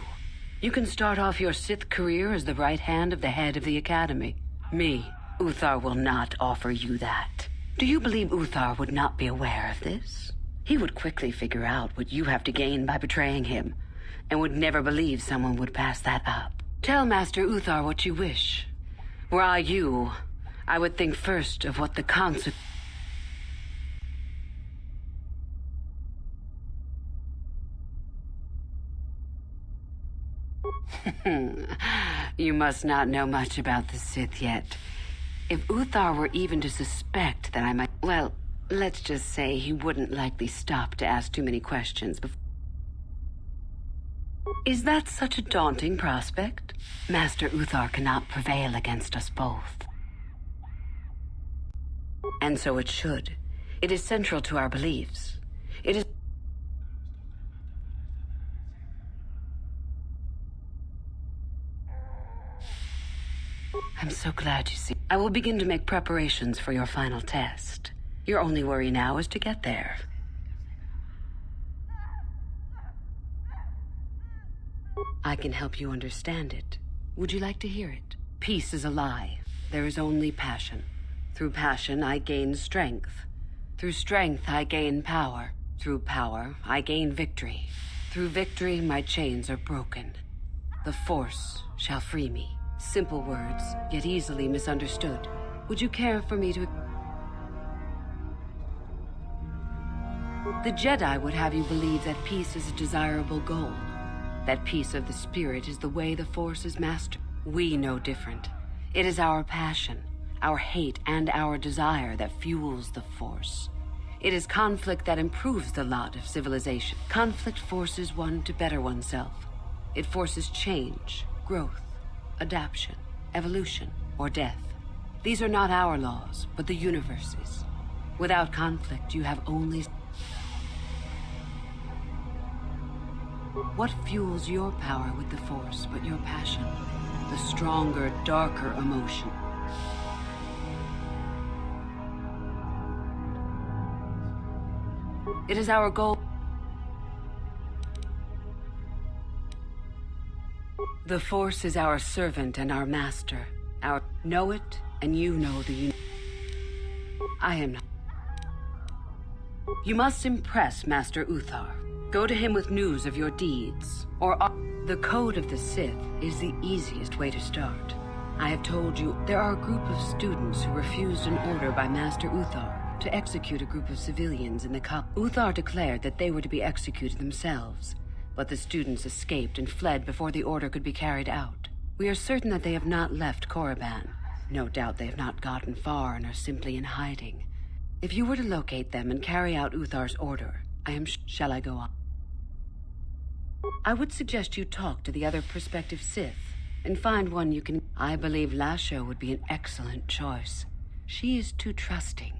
You can start off your Sith career as the right hand of the head of the Academy. Me, Uthar will not offer you that. Do you believe Uthar would not be aware of this? He would quickly figure out what you have to gain by betraying him, and would never believe someone would pass that up. Tell Master Uthar what you wish. Were I you, I would think first of what the consequences... You must not know much about the Sith yet. If Uthar were even to suspect that I might... Well, let's just say he wouldn't likely stop to ask too many questions before... Is that such a daunting prospect? Master Uthar cannot prevail against us both. And so it should. It is central to our beliefs. It is... I'm so glad you see. I will begin to make preparations for your final test. Your only worry now is to get there. I can help you understand it. Would you like to hear it? Peace is a lie. There is only passion. Through passion, I gain strength. Through strength, I gain power. Through power, I gain victory. Through victory, my chains are broken. The Force shall free me. Simple words, yet easily misunderstood. Would you care for me to... The Jedi would have you believe that peace is a desirable goal. That peace of the spirit is the way the Force is mastered. We know different. It is our passion, our hate, and our desire that fuels the Force. It is conflict that improves the lot of civilization. Conflict forces one to better oneself. It forces change, growth, adaptation, evolution, or death. These are not our laws, but the universe's. Without conflict, you have only... What fuels your power with the Force but your passion? The stronger, darker emotion. It is our goal. The Force is our servant and our master. Know it, and you know the I am not. You must impress Master Uthar. Go to him with news of your deeds, or the Code of the Sith is the easiest way to start. I have told you there are a group of students who refused an order by Master Uthar to execute a group of civilians in the Uthar declared that they were to be executed themselves, but the students escaped and fled before the order could be carried out. We are certain that they have not left Korriban. No doubt they have not gotten far and are simply in hiding. If you were to locate them and carry out Uthar's order, shall I go on? I would suggest you talk to the other prospective Sith and find one you can. I believe Lasho would be an excellent choice. She is too trusting.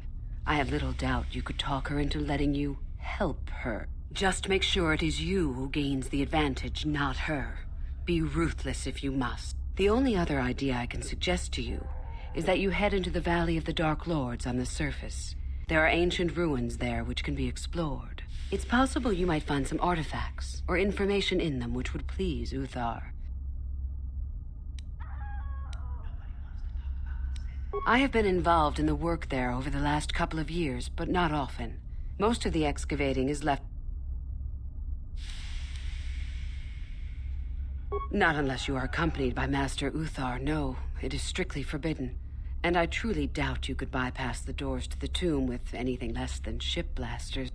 I have little doubt you could talk her into letting you help her. Just make sure it is you who gains the advantage, not her. Be ruthless if you must. The only other idea I can suggest to you is that you head into the Valley of the Dark Lords on the surface. There are ancient ruins there which can be explored. It's possible you might find some artifacts or information in them which would please Uthar. I have been involved in the work there over the last couple of years, but not often. Most of the excavating is left. Not unless you are accompanied by Master Uthar. No, it is strictly forbidden. And I truly doubt you could bypass the doors to the tomb with anything less than ship blasters.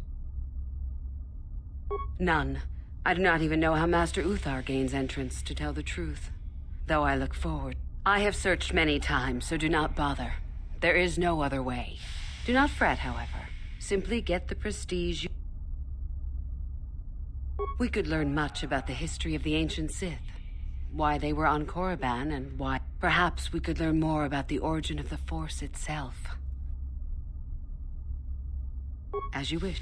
None. I do not even know how Master Uthar gains entrance, to tell the truth. Though I look forward. I have searched many times, so do not bother. There is no other way. Do not fret, however. Simply get the prestige you... We could learn much about the history of the ancient Sith. Why they were on Korriban, and why... Perhaps we could learn more about the origin of the Force itself. As you wish.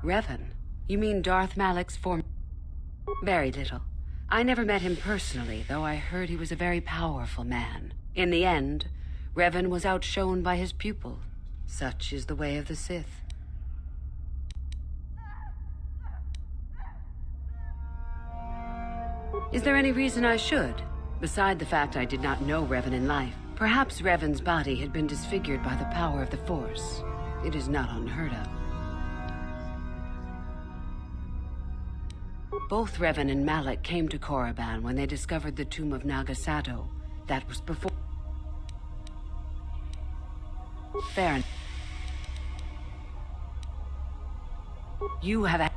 Revan? You mean Darth Malik's form? Very little. I never met him personally, though I heard he was a very powerful man. In the end, Revan was outshone by his pupil. Such is the way of the Sith. Is there any reason I should? Beside the fact I did not know Revan in life, perhaps Revan's body had been disfigured by the power of the Force. It is not unheard of. Both Revan and Malik came to Korriban when they discovered the tomb of Nagasato. That was before... Fair enough. You have...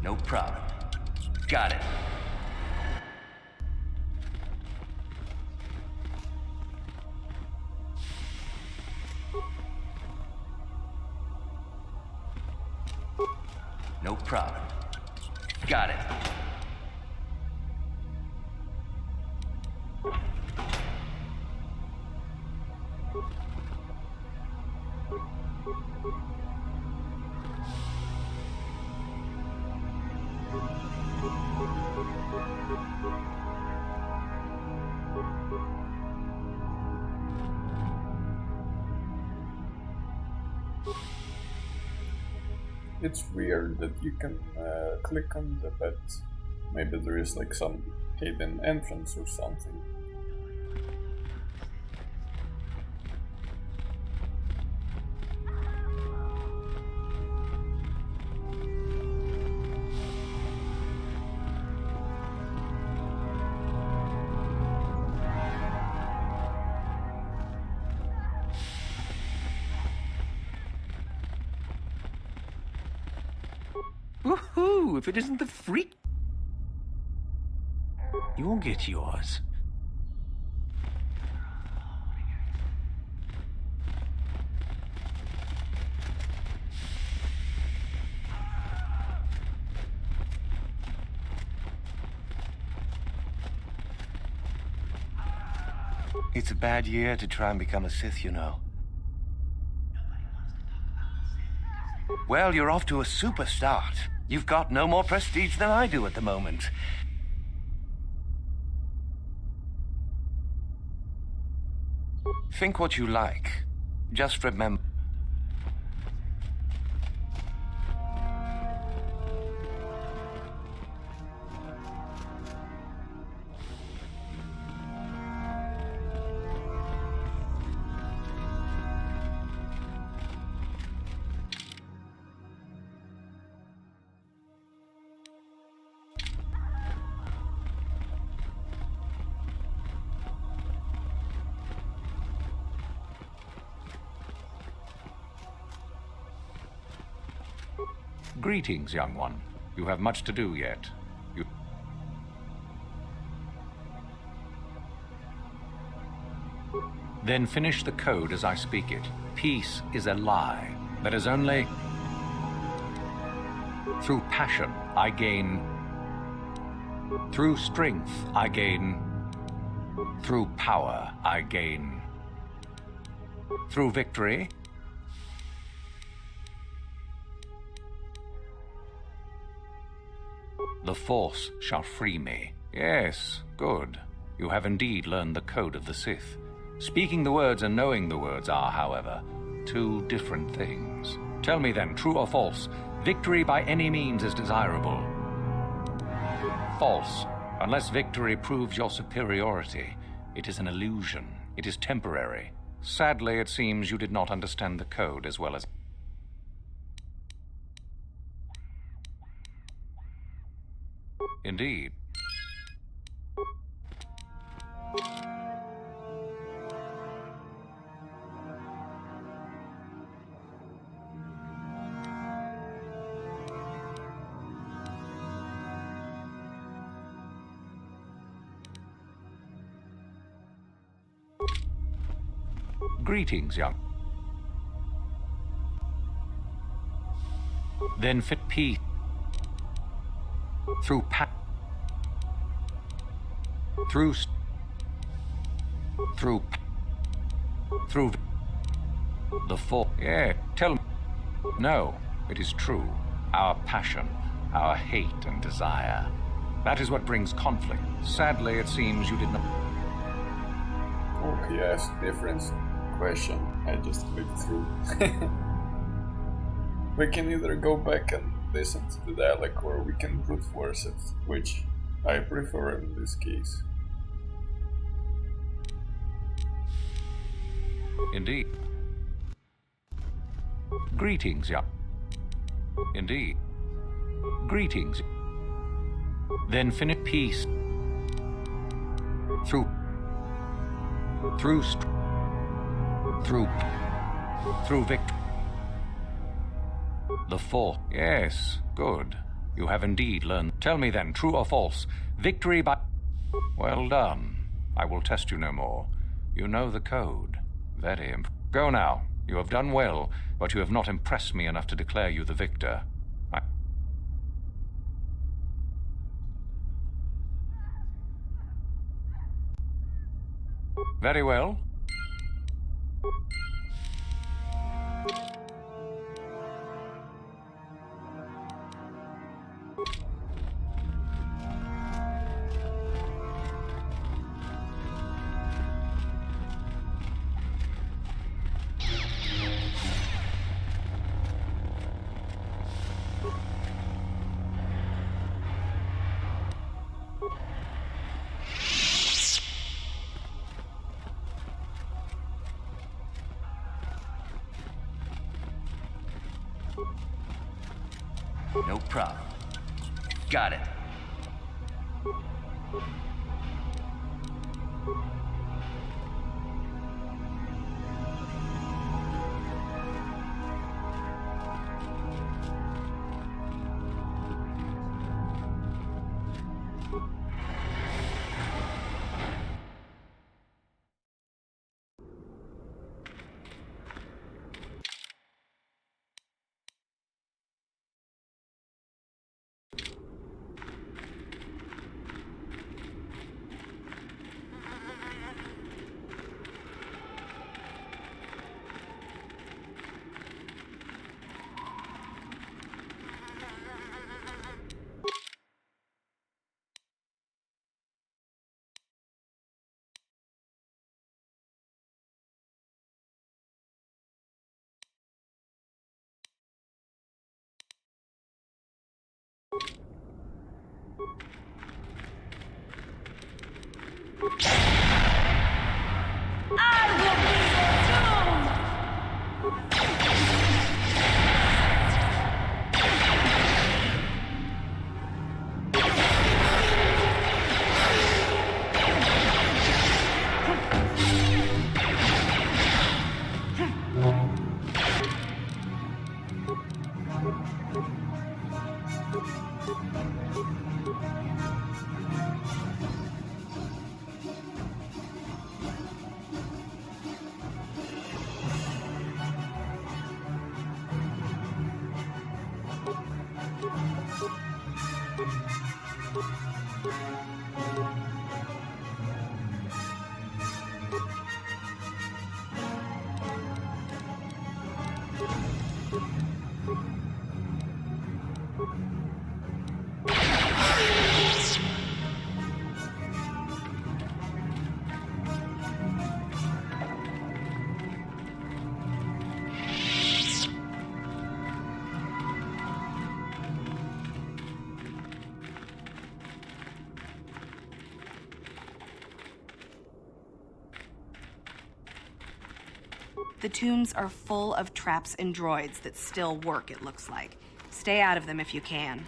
No problem. Got it. No problem. Got it. It's weird that you can click on the bed. Maybe there is like some hidden entrance or something. Woohoo! If it isn't the freak... You'll get yours. It's a bad year to try and become a Sith, you know. Well, you're off to a super start. You've got no more prestige than I do at the moment. Think what you like. Just remember... Greetings, young one. You have much to do yet. Then finish the code as I speak it. Peace is a lie. That is only... Through passion, I gain... Through strength, I gain... Through power, I gain... Through victory... The Force shall free me. Yes, good. You have indeed learned the code of the Sith. Speaking the words and knowing the words are, however, two different things. Tell me then, true or false, victory by any means is desirable. False. Unless victory proves your superiority, it is an illusion. It is temporary. Sadly, it seems you did not understand the code as well as... Indeed. Greetings, young. Then fit peace through through Through the Force. Yeah, tell me. No, it is true. Our passion, our hate and desire. That is what brings conflict. Sadly, it seems you did not. Oh, he asked a different question. I just clicked through. We can either go back and listen to the dialogue or we can brute force it, which I prefer in this case. Indeed. Greetings, young. Indeed. Greetings. Then finish peace. Through victory. The Force. Yes, good. You have indeed learned. Tell me then, true or false? Victory by... Well done. I will test you no more. You know the code. Very Go now. You have done well, but you have not impressed me enough to declare you the victor. Very well. No problem. Got it. The tombs are full of traps and droids that still work, it looks like. Stay out of them if you can.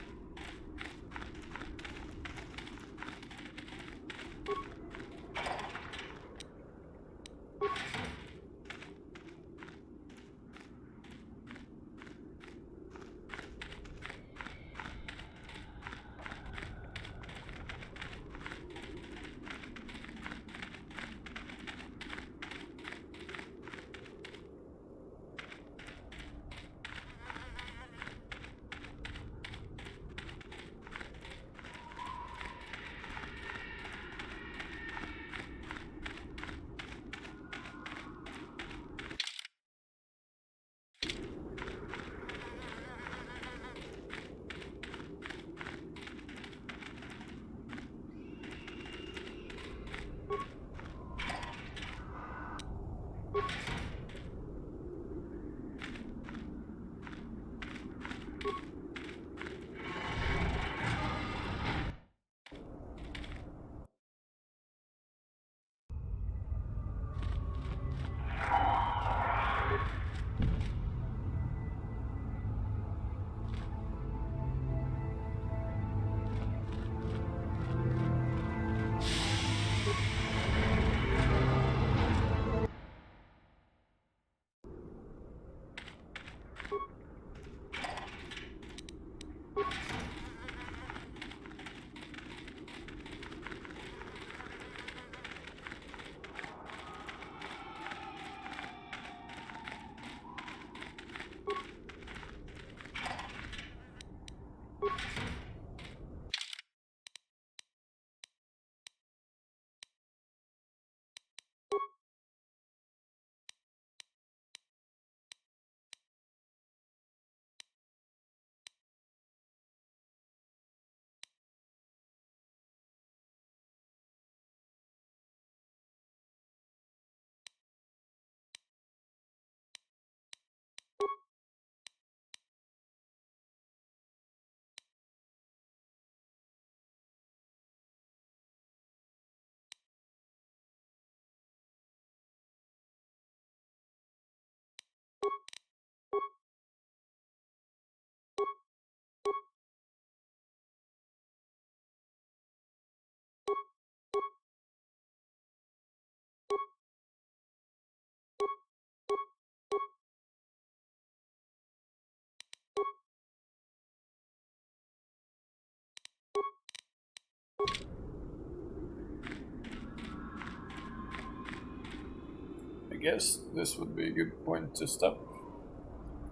guess this would be a good point to stop.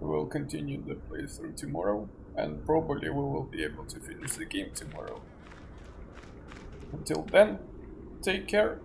We will continue the playthrough tomorrow, and probably we will be able to finish the game tomorrow. Until then, take care.